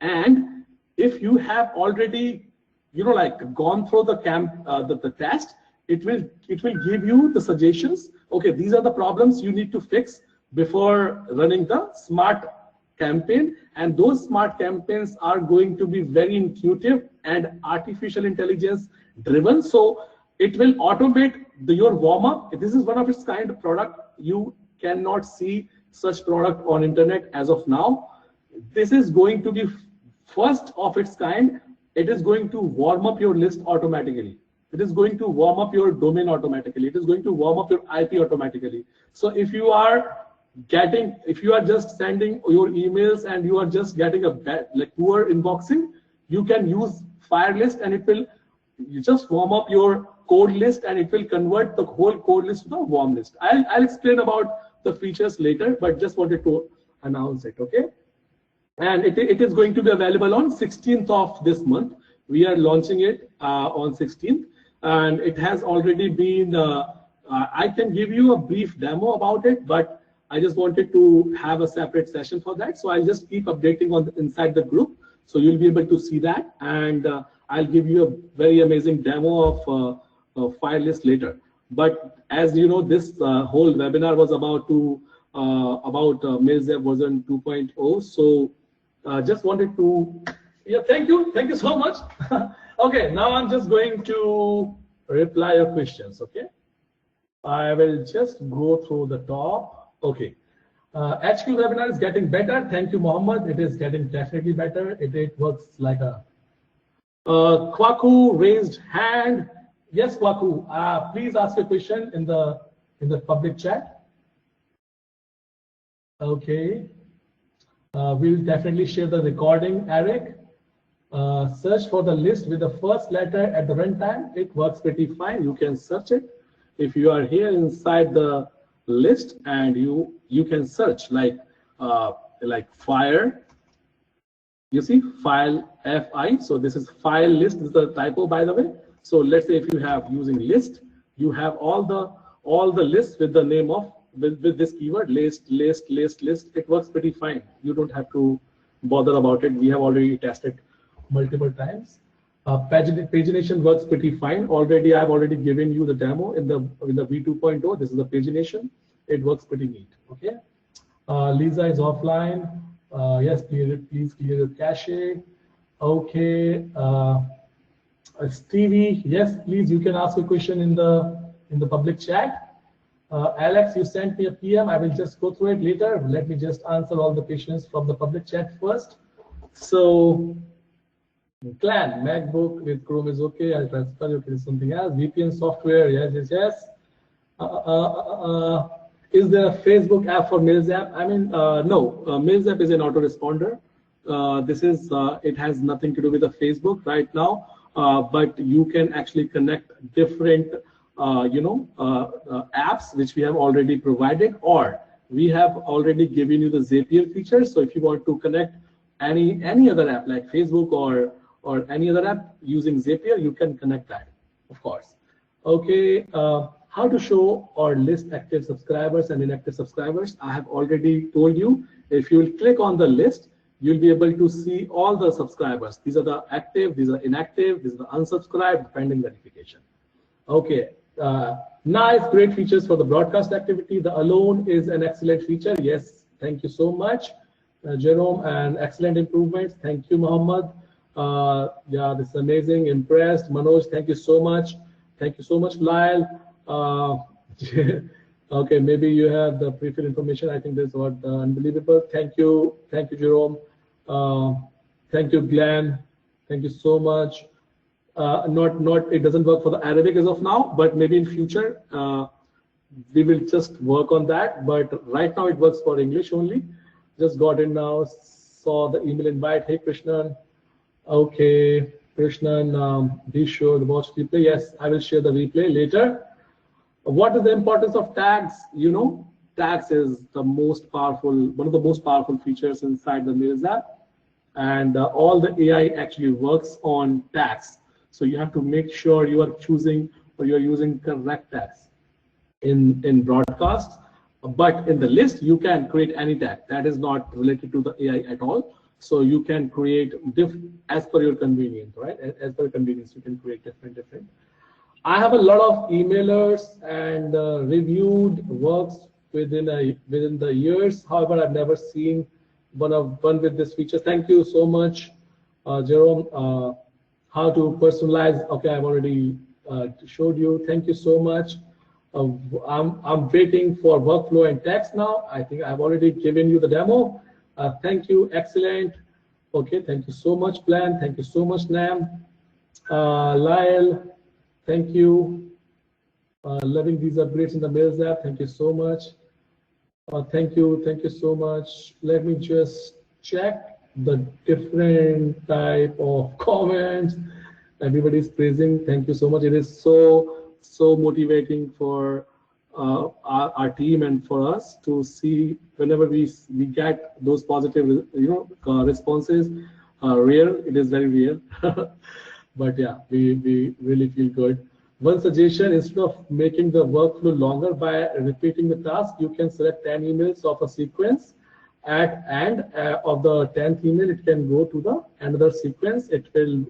And if you have already like gone through the test, it will give you the suggestions. Okay, these are the problems you need to fix before running the smart campaign, and those smart campaigns are going to be very intuitive and artificial intelligence driven. So it will automate your warm up. This is one of its kind of product. You cannot see such product on internet as of now. This is going to be first of its kind. It is going to warm up your list automatically. It is going to warm up your domain automatically. It is going to warm up your IP automatically. So if you are just sending your emails and you are just getting a poor inboxing, you can use fire list, and you just warm up your code list, and it will convert the whole code list to the warm list. I'll explain about the features later, but just wanted to announce it, okay? And it is going to be available on 16th of this month. We are launching it on 16th, and it has already been, I can give you a brief demo about it, but I just wanted to have a separate session for that. So I'll just keep updating inside the group. So you'll be able to see that. And I'll give you a very amazing demo of fire list later. But as you know, this whole webinar was about Mailzapp version 2.0. So just wanted to, thank you so much. Okay, now I'm just going to reply your questions, okay? I will just go through the top. Okay, HQ webinar is getting better. Thank you, Mohammed. It is getting definitely better. It works like a Kwaku raised hand. Yes, Kwaku, please ask a question in the public chat. Okay, we'll definitely share the recording, Eric. Search for the list with the first letter at the runtime. It works pretty fine. You can search it. If you are here inside the list, and you can search like fire, you see file FI. So this is file list. This is the typo, by the way. So let's say if you have using list, you have all the lists with the name of with this keyword list. It works pretty fine. You don't have to bother about it. We have already tested multiple times. Pagination works pretty fine. I've already given you the demo in the V2.0. This is the pagination. It works pretty neat. Okay. Lisa is offline. Yes, please clear your cache. Okay. Stevie, yes, please. You can ask a question in the public chat. Alex, you sent me a PM. I will just go through it later. Let me just answer all the questions from the public chat first. So. Clan, MacBook with Chrome is okay. I'll transfer. Okay, something else. VPN software. Yes. Is there a Facebook app for Mailzapp? I mean, no. Mailzapp is an autoresponder. It has nothing to do with the Facebook right now. But you can actually connect different, apps which we have already provided, or we have already given you the Zapier feature. So if you want to connect any other app like Facebook or any other app using Zapier, you can connect that, of course. Okay, how to show or list active subscribers and inactive subscribers. I have already told you. If you will click on the list, you'll be able to see all the subscribers. These are the active, these are inactive, these are the unsubscribed, pending verification. Okay, nice, great features for the broadcast activity. The alone is an excellent feature. Yes, thank you so much, Jerome, and excellent improvements. Thank you, Mohammed. Yeah, this is amazing. Impressed. Manoj, thank you so much. Thank you so much, Lyle. Okay, maybe you have the pre-fill information. I think this was unbelievable. Thank you, Jerome. Thank you, Glenn. Thank you so much. It doesn't work for the Arabic as of now, but maybe in future we will just work on that. But right now it works for English only. Just got in now, saw the email invite. Hey Krishnan. Okay, Krishnan, be sure to watch replay. Yes, I will share the replay later. What is the importance of tags? You know, tags is the most powerful, one of the most powerful features inside the Mailzapp, and all the AI actually works on tags. So you have to make sure you are choosing or you are using correct tags in broadcasts. But in the list, you can create any tag that is not related to the AI at all. So you can create as per your convenience, right? As per convenience, you can create different. I have a lot of emailers and reviewed works within the years. However, I've never seen one with this feature. Thank you so much, Jerome. How to personalize? Okay, I've already showed you. Thank you so much. I'm waiting for workflow and text now. I think I've already given you the demo. Thank you. Excellent. Okay, thank you so much, Plan. Thank you so much, Nam. Lyle, thank you. Loving these upgrades in the Mailzapp. Thank you so much. Thank you so much. Let me just check the different type of comments. Everybody's praising. Thank you so much. It is so motivating for our team and for us to see whenever we get those positive responses. Rare, it is very rare. But yeah, we really feel good. One suggestion, instead of making the workflow longer by repeating the task, you can select 10 emails of a sequence at end of the 10th email. It can go to the another sequence. It will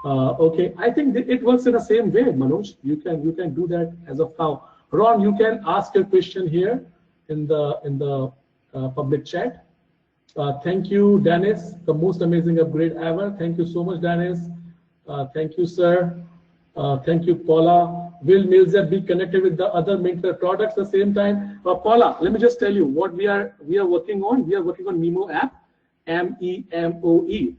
okay, I think it works in the same way, Manoj. You can do that as of now. Ron, you can ask your question here in the public chat. Thank you, Dennis. The most amazing upgrade ever. Thank you so much, Dennis. Thank you, sir. Thank you, Paula. Will Mailzapp be connected with the other Mintware products at the same time? Paula, let me just tell you what we are working on. We are working on Memo app, MEMOE.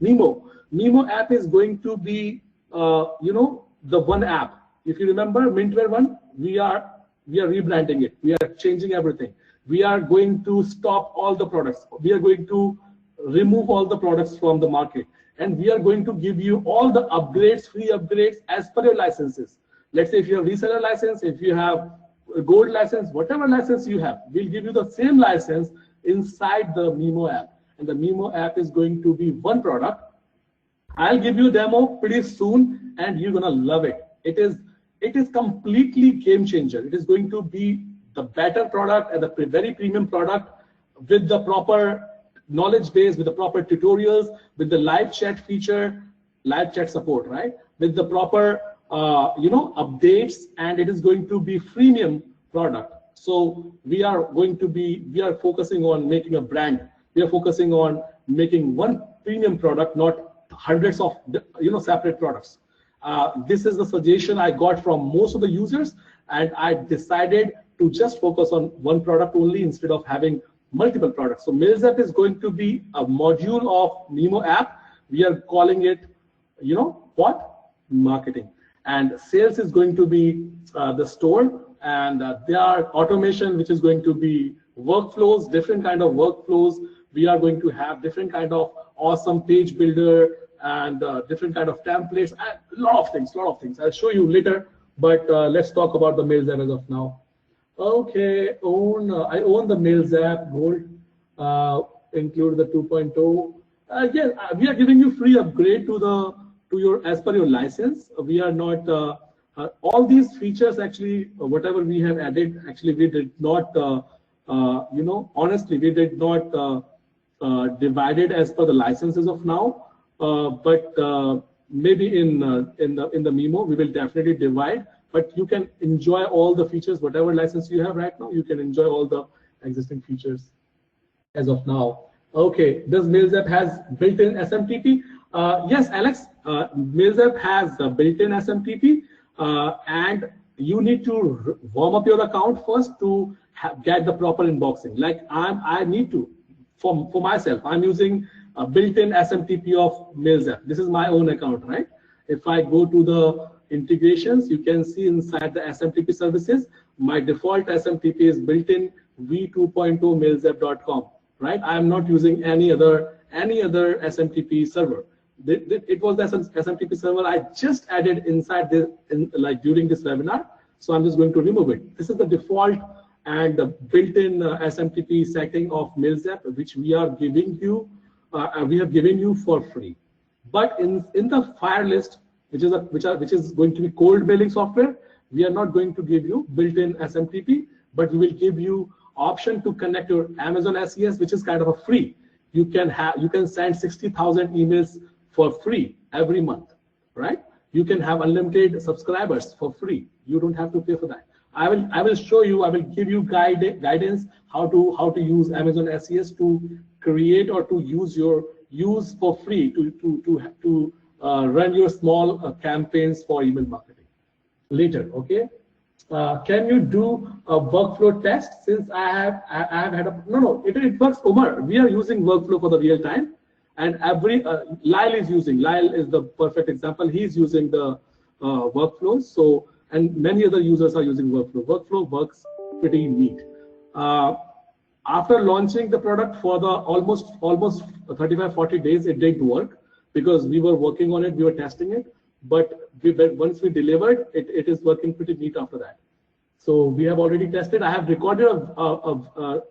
Memo app is going to be the one app. If you remember Mintware 1, we are rebranding it. We are changing everything. We are going to stop all the products. We are going to remove all the products from the market. And we are going to give you all the upgrades, free upgrades as per your licenses. Let's say if you have reseller license, if you have a gold license, whatever license you have, we'll give you the same license inside the Memo app. And the Memo app is going to be one product. I'll give you a demo pretty soon and you're gonna love it. It is completely game changer. It is going to be the better product and the very premium product with the proper knowledge base, with the proper tutorials, with the live chat feature, live chat support, right? With the proper updates, and it is going to be freemium product. So we are focusing on making a brand. We are focusing on making one premium product, not hundreds of separate products. This is the suggestion I got from most of the users, and I decided to just focus on one product only instead of having multiple products. So Mailzapp is going to be a module of Memo app. We are calling it, what? Marketing. And sales is going to be the store, and there are automation, which is going to be workflows, different kind of workflows. We are going to have different kind of awesome page builder and different kind of templates, and a lot of things. I'll show you later, but let's talk about the Mailzapp as of now. Okay, I own the Mailzapp Gold, include the 2.0. Yes, we are giving you free upgrade to your as per your license. We are not all these features actually. Whatever we have added, actually we did not. Honestly, we did not divide it as per the licenses of now. But maybe in the Memo we will definitely divide. But you can enjoy all the features, whatever license you have right now. You can enjoy all the existing features as of now. Okay, does Mailzapp has built-in SMTP? Yes, Alex. Mailzapp has built-in SMTP, and you need to warm up your account first to get the proper inboxing. Like I need to, for myself, I'm using a built-in SMTP of Mailzapp. This is my own account, right? If I go to the integrations, you can see inside the SMTP services, my default SMTP is built-in v2.0 mailzapp.com, right? I am not using any other SMTP server. It was the SMTP server I just added inside this, during this webinar. So I'm just going to remove it. This is the default and the built-in SMTP setting of Mailzapp, which we are giving you. We have given you for free. But in the fire list, which is going to be cold mailing software, we are not going to give you built-in SMTP, but we will give you option to connect your Amazon SES, which is kind of a free. You can send 60,000 emails for free every month, right? You can have unlimited subscribers for free. You don't have to pay for that. I will show you. I will give you guidance how to use Amazon SES to create or to use for free to run your small campaigns for email marketing later. Okay. Can you do a workflow test? Since I have had a it works, Omar. We are using workflow for the real time, and Lyle is the perfect example. He's using the workflows. So, and many other users are using workflow. Workflow works pretty neat. After launching the product for the almost 35-40 days, it didn't work because we were working on it, we were testing it. But once we delivered, it is working pretty neat after that. So we have already tested. I have recorded a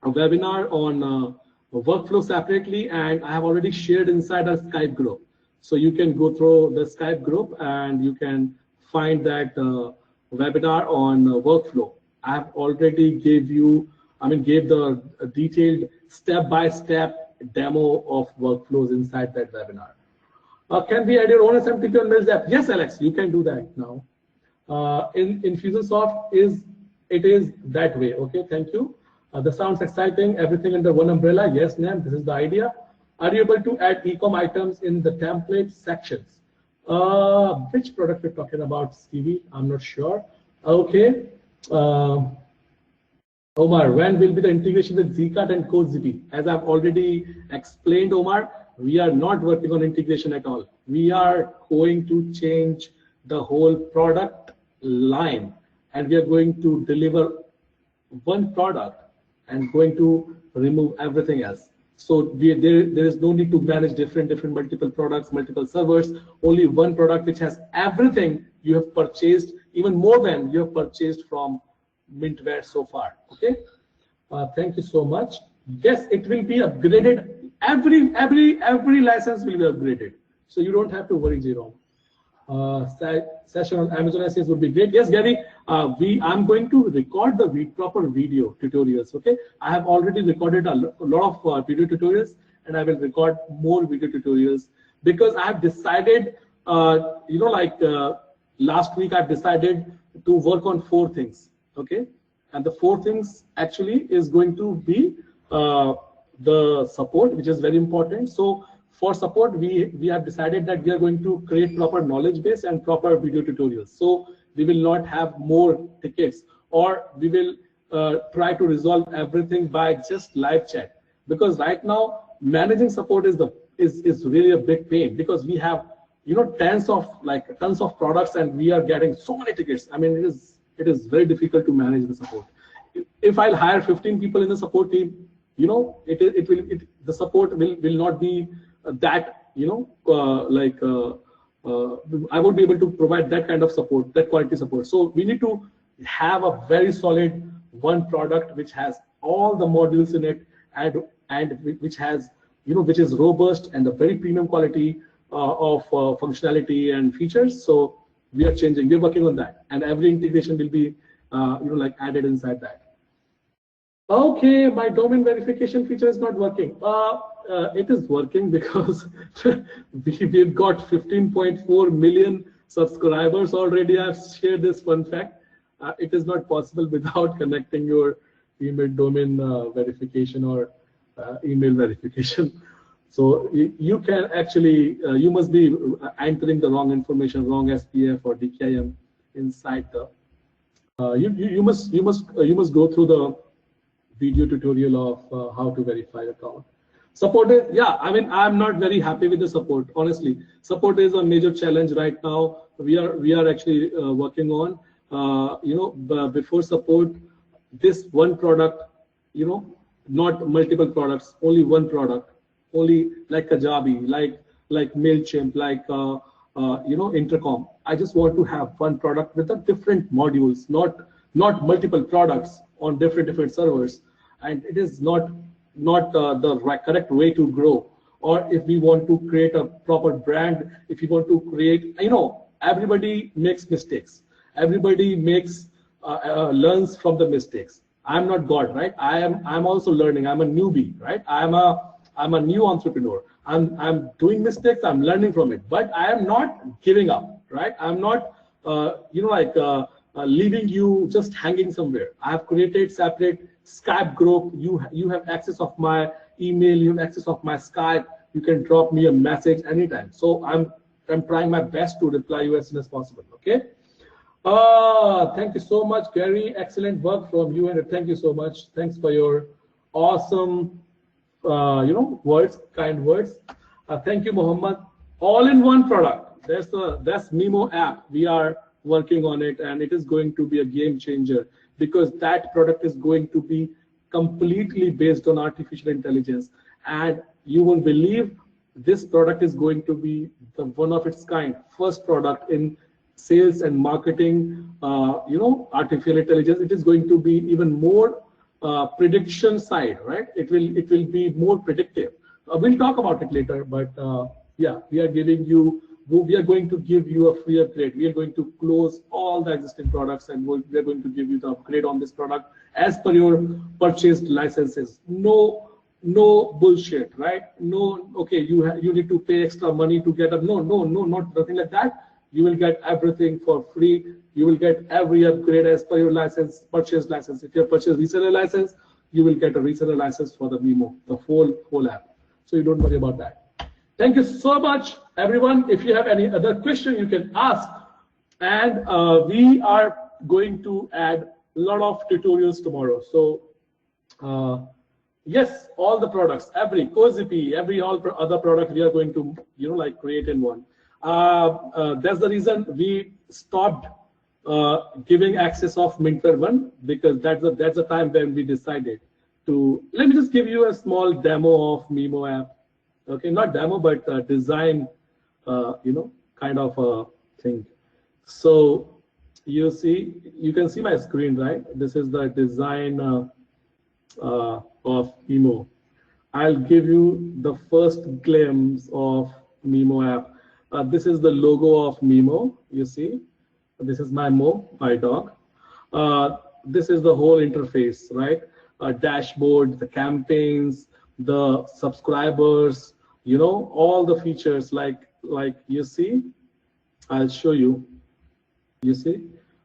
webinar on workflow separately, and I have already shared inside our Skype group. So you can go through the Skype group and you can find that webinar on workflow. I have already gave the detailed step-by-step demo of workflows inside that webinar. Can we add your own SMTP on Mailzapp? Yes, Alex, you can do that now. In Infusionsoft it is that way. Okay, thank you. That sounds exciting. Everything under one umbrella. Yes, Nam, this is the idea. Are you able to add e-com items in the template sections? Which product you're talking about, Stevie? I'm not sure. Okay. Omar, when will be the integration with Zcard and CodeZP? As I've already explained, Omar, we are not working on integration at all. We are going to change the whole product line, and we are going to deliver one product and going to remove everything else. So there is no need to manage different multiple products, multiple servers. Only one product which has everything you have purchased, even more than you have purchased from Mintware so far. Okay. Thank you so much. Yes, it will be upgraded. Every license will be upgraded, so you don't have to worry, Jerome. Session on Amazon SES would be great. Yes, Gary, I'm going to record the proper video tutorials. Okay, I have already recorded a lot of video tutorials, and I will record more video tutorials because I have decided, last week I've decided to work on 4 things. Okay, and the 4 things actually is going to be the support, which is very important. So for support, we have decided that we are going to create proper knowledge base and proper video tutorials. So we will not have more tickets, or we will try to resolve everything by just live chat. Because right now managing support is really a big pain, because we have tons of products and we are getting so many tickets. I mean, it is very difficult to manage the support. If I'll hire 15 people in the support team, the support will not be that I won't be able to provide that kind of support, that quality support. So we need to have a very solid one product which has all the modules in it, and which has which is robust and a very premium quality of functionality and features. So we are changing. We're working on that, and every integration will be added inside that. Okay, my domain verification feature is not working. It is working because we've got 15.4 million subscribers already. I've shared this fun fact. It is not possible without connecting your email domain verification or email verification. So you can actually, you must be entering the wrong information, wrong SPF or DKIM inside the. You must go through the video tutorial of how to verify account. Support is, yeah, I mean, I'm not very happy with the support, honestly. Support is a major challenge right now. We are actually working on, you know, before support, this one product, you know, not multiple products, only one product, only like Kajabi, like MailChimp, like you know, Intercom. I just want to have one product with the different modules, not multiple products on different servers, and it is not the correct way to grow. Or if we want to create a proper brand, if you want to create, you know, everybody makes mistakes. Everybody makes learns from the mistakes. I'm not God, right? I'm also learning. I'm a newbie, right? I'm a new entrepreneur. I'm doing mistakes. I'm learning from it, but I am not giving up, right? I'm not you know, like leaving you just hanging somewhere. I have created separate Skype group. You have access of my email. You have access of my Skype. You can drop me a message anytime. So I'm trying my best to reply you as soon as possible. Okay. Thank you so much, Gary. Excellent work from you, and thank you so much. Thanks for your awesome, you know, words, kind words. Thank you, Mohammed. All-in-one product. That's Memo app. We are working on it, and it is going to be a game changer, because that product is going to be completely based on artificial intelligence. And you won't believe, this product is going to be the one of its kind, first product in sales and marketing, you know, artificial intelligence. It is going to be even more prediction side, right? It will be more predictive. We'll talk about it later, but yeah, we are going to give you a free upgrade. We are going to close all the existing products, and we are going to give you the upgrade on this product as per your purchased licenses. No bullshit, right? No, okay, you need to pay extra money to get a nothing like that. You will get everything for free. You will get every upgrade as per your license, purchase license. If you have purchased reseller license, you will get a reseller license for the Memo, the whole app. So you don't worry about that. Thank you so much, everyone. If you have any other question, you can ask. And we are going to add a lot of tutorials tomorrow. So yes, all the products, every CozyP, all other product, we are going to, you know, like create in one. That's the reason we stopped giving access of Mintware 1, because that's the time when we decided to. Let me just give you a small demo of Memo app. Okay, not demo, but design, you know, kind of a thing. So you can see my screen, right? This is the design of Memo. I'll give you the first glimpse of Memo app. This is the logo of Memo, you see. This is my dog. This is the whole interface, right? Dashboard, the campaigns, the subscribers, you know, all the features like you see. I'll show you. You see,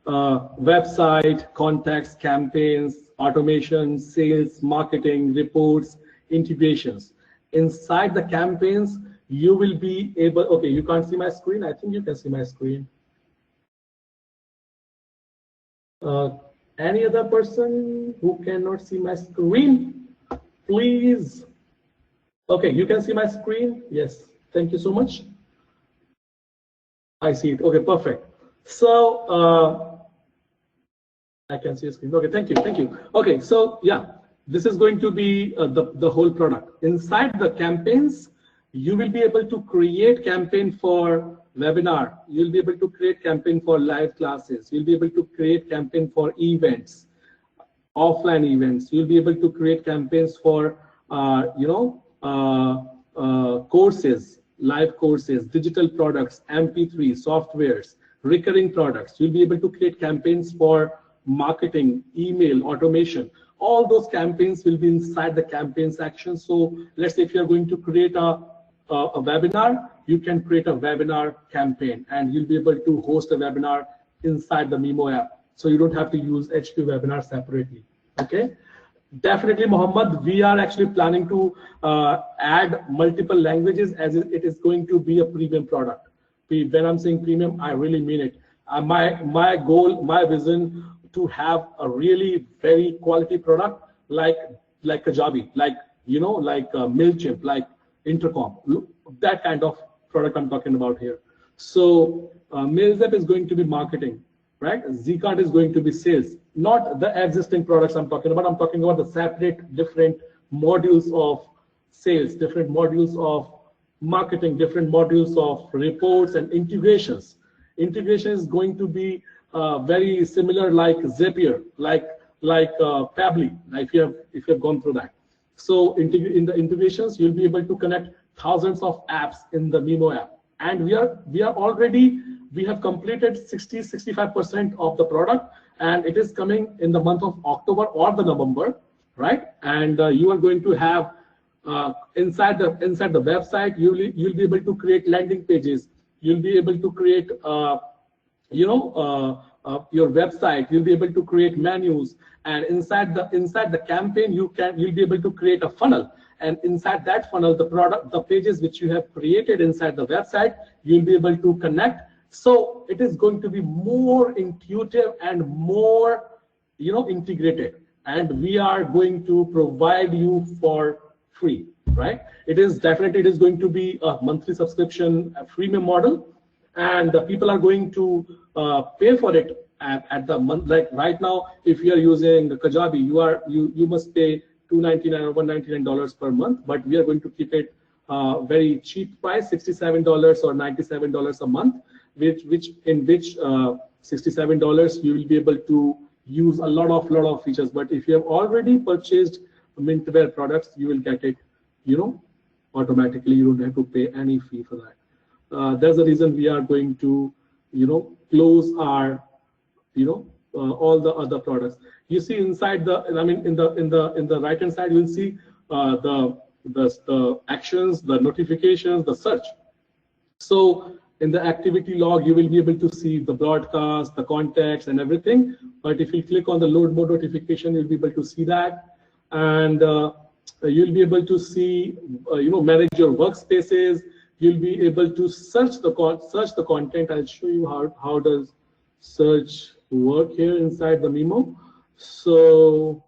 website, contacts, campaigns, automation, sales, marketing, reports, integrations. Inside the campaigns, you will be able, okay, you can't see my screen. I think you can see my screen. Any other person who cannot see my screen, please? Okay, you can see my screen. Yes, thank you so much. I see it. Okay, perfect. So I can see your screen. Okay, thank you. Okay, so yeah, this is going to be the whole product. Inside the campaigns, you will be able to create campaign for webinar. You'll be able to create campaign for live classes. You'll be able to create campaign for events, offline events. You'll be able to create campaigns for you know, courses, live courses, digital products, MP3, softwares, recurring products. You'll be able to create campaigns for marketing, email, automation. All those campaigns will be inside the campaign section. So let's say if you're going to create a webinar, you can create a webinar campaign, and you'll be able to host a webinar inside the Memo app. So you don't have to use HP webinar separately. Okay. Definitely, Mohammed, we are actually planning to add multiple languages, as it is going to be a premium product. When I'm saying premium, I really mean it. My goal, my vision, to have a really very quality product like Kajabi, like you know, like MailChimp, like Intercom, that kind of product I'm talking about here. So Mailzapp is going to be marketing, right? Zcard is going to be sales, not the existing products I'm talking about. I'm talking about the separate different modules of sales, different modules of marketing, different modules of reports and integrations. Integration is going to be very similar like Zapier, like Pabbly, if you have gone through that. So in the integrations, you'll be able to connect thousands of apps in the Memo app. And we have completed 60-65% of the product, and it is coming in the month of October or the November, right? And you are going to have inside the website, you'll be able to create landing pages. You'll be able to create your website. You'll be able to create menus, and inside the campaign, you'll be able to create a funnel. And inside that funnel, the pages which you have created inside the website, you'll be able to connect. So it is going to be more intuitive and more, integrated. And we are going to provide you for free, right? It is going to be a monthly subscription, a freemium model, and the people are going to pay for it at the month. Like right now, if you are using Kajabi, you must pay $299 or $199 per month, but we are going to keep it very cheap price, $67 or $97 a month, which $67 you will be able to use a lot of features. But if you have already purchased Mintware products, you will get it, automatically. You don't have to pay any fee for that. There's a reason we are going to, close our, all the other products. You see inside in the right hand side, you'll see the actions, the notifications, the search. So in the activity log, you will be able to see the broadcast, the contacts, and everything. But if you click on the load mode notification, you'll be able to see that, and you'll be able to see, manage your workspaces. You'll be able to search the content. I'll show you how does search work here inside the Memo. So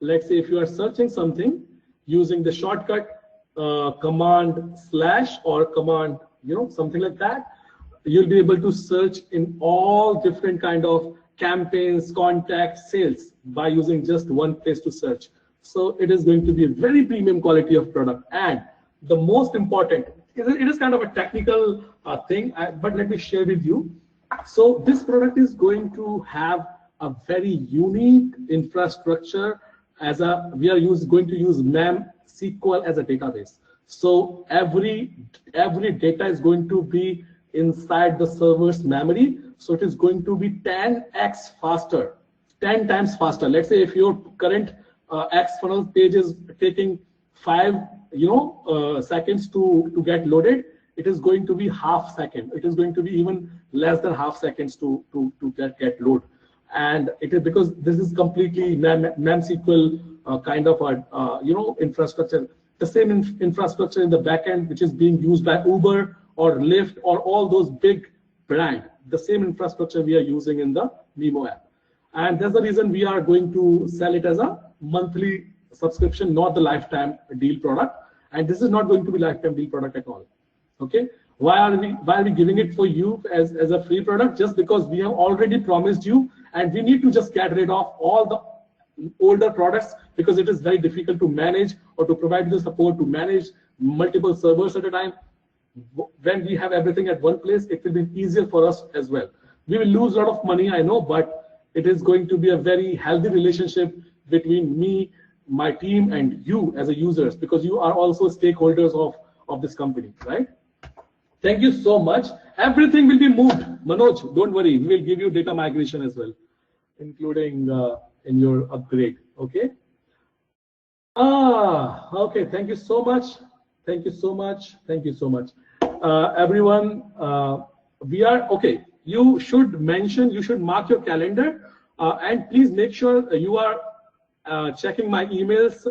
let's say if you are searching something using the shortcut command / or command, something like that, you'll be able to search in all different kind of campaigns, contacts, sales by using just one place to search. So it is going to be a very premium quality of product. And the most important, it is kind of a technical thing, but let me share with you. So this product is going to have a very unique infrastructure. We are going to use MemSQL as a database. So every data is going to be inside the server's memory. So it is going to be 10x faster, 10 times faster. Let's say if your current XFunnels page is taking 5 seconds to get loaded, it is going to be half second. It is going to be even less than half seconds to get load. And it is because this is completely MemSQL kind of a infrastructure. The same infrastructure in the backend, which is being used by Uber or Lyft or all those big brands. The same infrastructure we are using in the Memo app. And that's the reason we are going to sell it as a monthly subscription, not the lifetime deal product. And this is not going to be lifetime deal product at all. Okay. Why are we giving it for you as a free product? Just because we have already promised you, and we need to just get rid of all the older products, because it is very difficult to manage or to provide the support to manage multiple servers at a time. When we have everything at one place, it will be easier for us as well. We will lose a lot of money, I know, but it is going to be a very healthy relationship between me, my team, and you as a users, because you are also stakeholders of this company, right? Thank you so much. Everything will be moved. Manoj, don't worry. We will give you data migration as well, including in your upgrade. Okay. Okay. Thank you so much. Thank you so much. Thank you so much. Everyone, we are okay. You should mark your calendar, and please make sure you are checking my emails.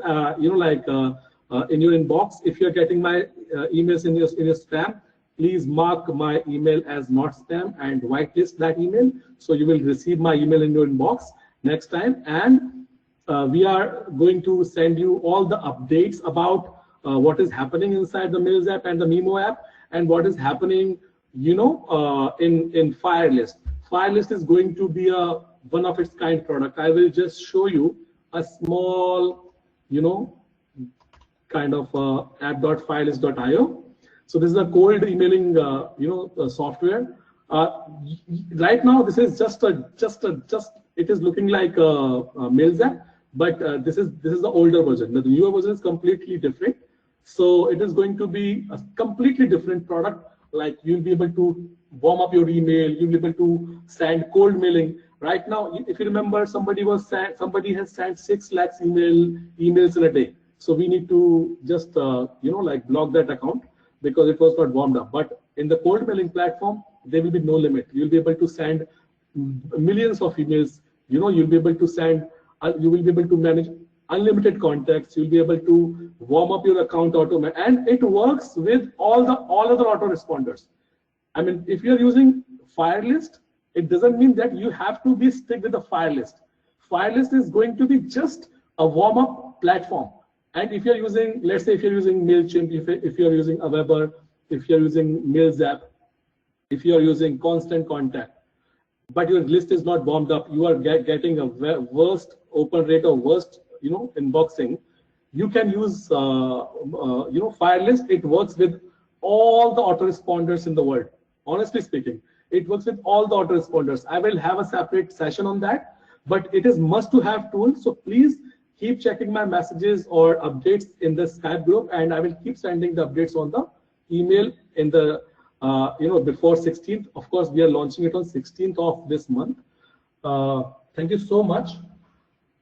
In your inbox. If you're getting my emails in your spam, please mark my email as not spam and whitelist that email, so you will receive my email in your inbox next time. And we are going to send you all the updates about what is happening inside the Mailzapp and the Memo app, and what is happening, you know, in Firelist. Firelist is going to be a one of its kind product. I will just show you a small, you know, kind of app.firelist.io. So this is a cold emailing, you know, software. Right now, this is just it is looking like a Mailzapp, but this is the older version. The newer version is completely different. So it is going to be a completely different product. Like you'll be able to warm up your email, you'll be able to send cold mailing. Right now, if you remember, somebody has sent 6 lakhs emails in a day. So we need to just you know, like block that account because it was not warmed up. But in the cold mailing platform, there will be no limit. You'll be able to send millions of emails. You know, you'll be able to send. You will be able to manage unlimited contacts. You'll be able to warm up your account automatically, and it works with all other autoresponders. I mean, if you're using Firelist, it doesn't mean that you have to be stick with the Firelist. Firelist is going to be just a warm-up platform. And if you're using, let's say, if you're using MailChimp, if you're using Aweber, if you're using Mailzapp, if you're using Constant Contact, but your list is not warmed up, you are getting a worst open rate or worst, you know, inboxing, you can use, you know, Firelist. It works with all the autoresponders in the world. Honestly speaking, it works with all the autoresponders. I will have a separate session on that, but it is must to have tool. So please keep checking my messages or updates in the Skype group, and I will keep sending the updates on the email in the you know, before 16th. Of course, we are launching it on 16th of this month. Thank you so much.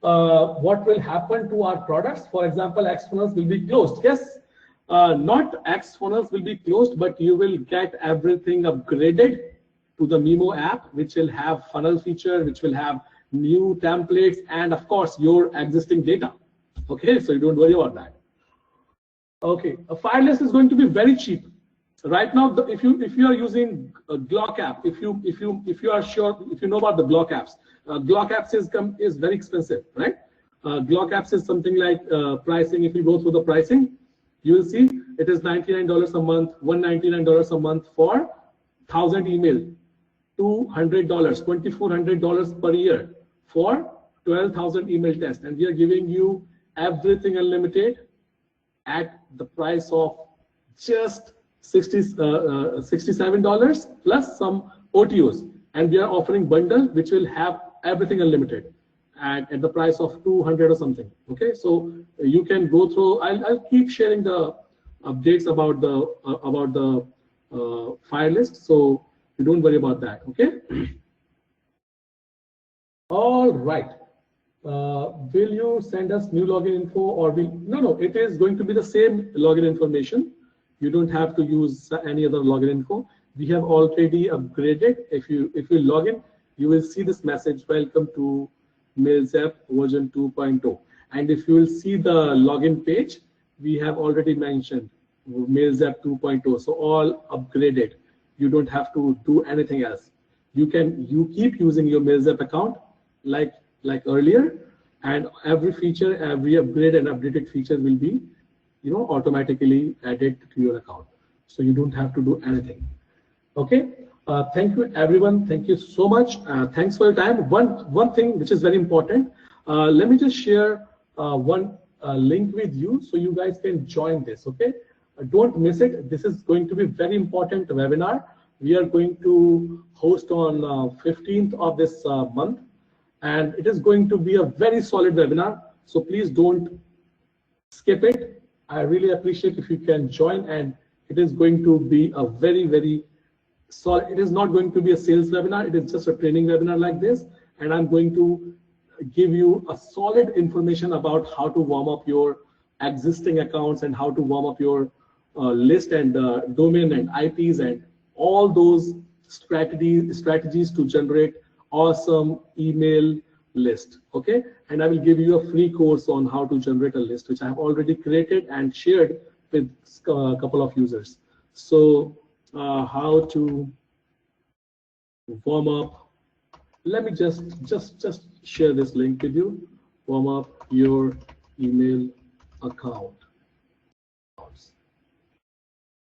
What will happen to our products? For example, X funnels will be closed. Yes, not X funnels will be closed, but you will get everything upgraded to the Memo app, which will have funnel feature, which will have new templates, and of course your existing data. Okay, so you don't worry about that. Okay, a Firelist is going to be very cheap. Right now, if you are using a Glock app, if you are sure, if you know about the Glock apps, Glock apps is very expensive, right? Glock apps is something like pricing. If you go through the pricing, you will see it is $99 a month, $199 a month for 1,000 email, $200, $2,400 per year for 12,000 email tests, and we are giving you everything unlimited at the price of just $67 plus some OTOs, and we are offering bundle which will have everything unlimited at the price of 200 or something. Okay, so you can go through. I'll keep sharing the updates about the Firelist, so you don't worry about that. Okay. All right. Will you send us new login info, or will no? It is going to be the same login information. You don't have to use any other login info. We have already upgraded. If you log in, you will see this message: welcome to Mailzapp version 2.0. And if you will see the login page, we have already mentioned Mailzapp 2.0. So all upgraded. You don't have to do anything else. You keep using your Mailzapp account like earlier, and every feature, every upgrade and updated feature will be, you know, automatically added to your account. So you don't have to do anything. Okay. Thank you, everyone. Thank you so much. Thanks for your time. One thing which is very important. Let me just share one link with you so you guys can join this. Okay. Don't miss it. This is going to be very important webinar. We are going to host on 15th of this month, and it is going to be a very solid webinar. So please don't skip it. I really appreciate if you can join, and it is going to be a very, very solid. It is not going to be a sales webinar. It is just a training webinar like this, and I'm going to give you a solid information about how to warm up your existing accounts and how to warm up your list and domain and IPs and all those strategies to generate awesome email list. Okay, and I will give you a free course on how to generate a list, which I have already created and shared with a couple of users. So how to warm up. Let me just share this link with you. warm up your email account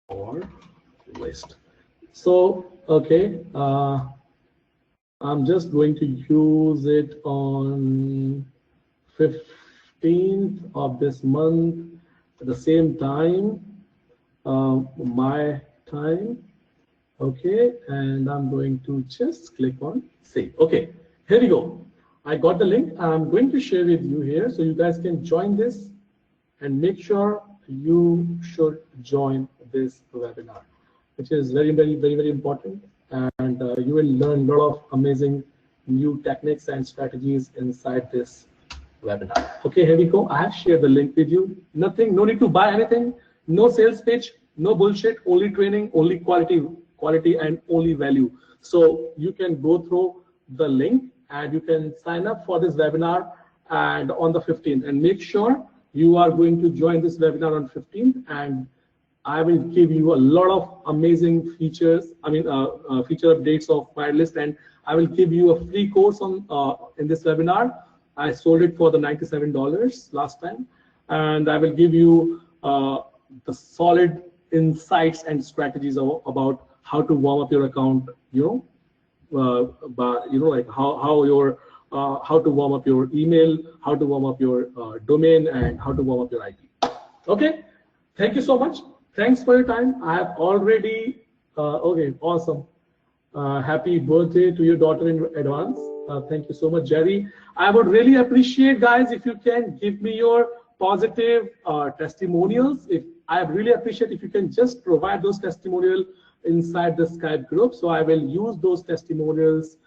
or list. So, okay, I'm just going to use it on 15th of this month at the same time, my time. Okay, and I'm going to just click on save. Okay, here we go. I got the link. I'm going to share with you here so you guys can join this, and make sure you should join this webinar, which is very, very, very, very important. And you will learn a lot of amazing new techniques and strategies inside this webinar. Okay, here we go. I have shared the link with you. Nothing, no need to buy anything, no sales pitch, no bullshit, only training, only quality and only value. So you can go through the link and you can sign up for this webinar and on the 15th, and make sure you are going to join this webinar on 15th, and I will give you a lot of amazing features. I mean, feature updates of Wireless, and I will give you a free course on in this webinar. I sold it for the $97 last time, and I will give you the solid insights and strategies about how to warm up your account. Like how to warm up your email, how to warm up your domain, and how to warm up your IP. Okay, thank you so much. Thanks for your time. I have already, okay, awesome. Happy birthday to your daughter in advance. Thank you so much, Jerry. I would really appreciate, guys, if you can give me your positive testimonials. I really appreciate if you can just provide those testimonials inside the Skype group. So I will use those testimonials,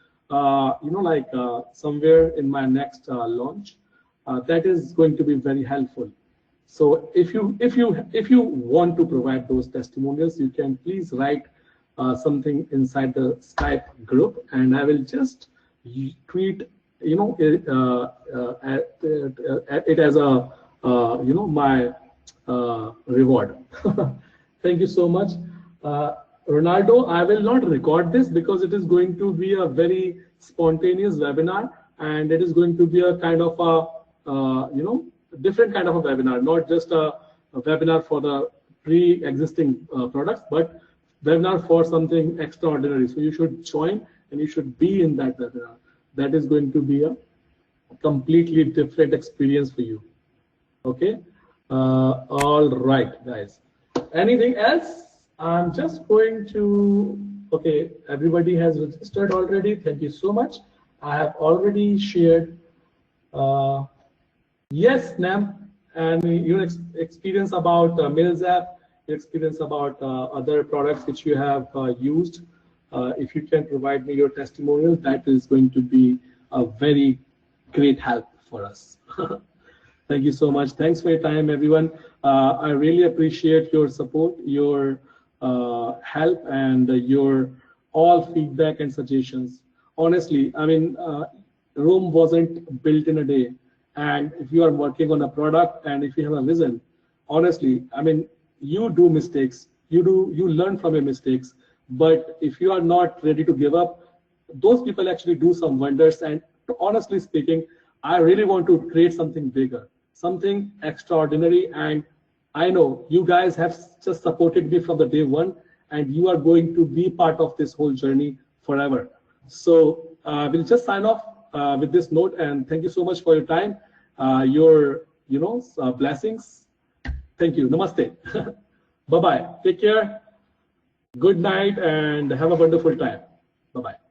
somewhere in my next launch. That is going to be very helpful. So if you want to provide those testimonials, you can please write something inside the Skype group, and I will just tweet it as a my reward. Thank you so much. Ronaldo, I will not record this because it is going to be a very spontaneous webinar, and it is going to be a kind of a different kind of a webinar, not just a webinar for the pre-existing products, but webinar for something extraordinary. So you should join and you should be in that webinar. That is going to be a completely different experience for you. Okay. All right, guys. Anything else? I'm just going to, okay, everybody has registered already. Thank you so much. I have already shared, yes, Nam, and your experience about Mailzapp, your experience about other products which you have used. If you can provide me your testimonial, that is going to be a very great help for us. Thank you so much. Thanks for your time, everyone. I really appreciate your support, your help, and your all feedback and suggestions. Honestly, I mean, Rome wasn't built in a day. And if you are working on a product and if you have a vision, honestly, I mean, you do mistakes, you learn from your mistakes. But if you are not ready to give up, those people actually do some wonders. And honestly speaking, I really want to create something bigger, something extraordinary. And I know you guys have just supported me from the day one, and you are going to be part of this whole journey forever. So we'll just sign off with this note, and thank you so much for your time, your blessings. Thank you. Namaste. Bye-bye. Take care. Good night and have a wonderful time. Bye-bye.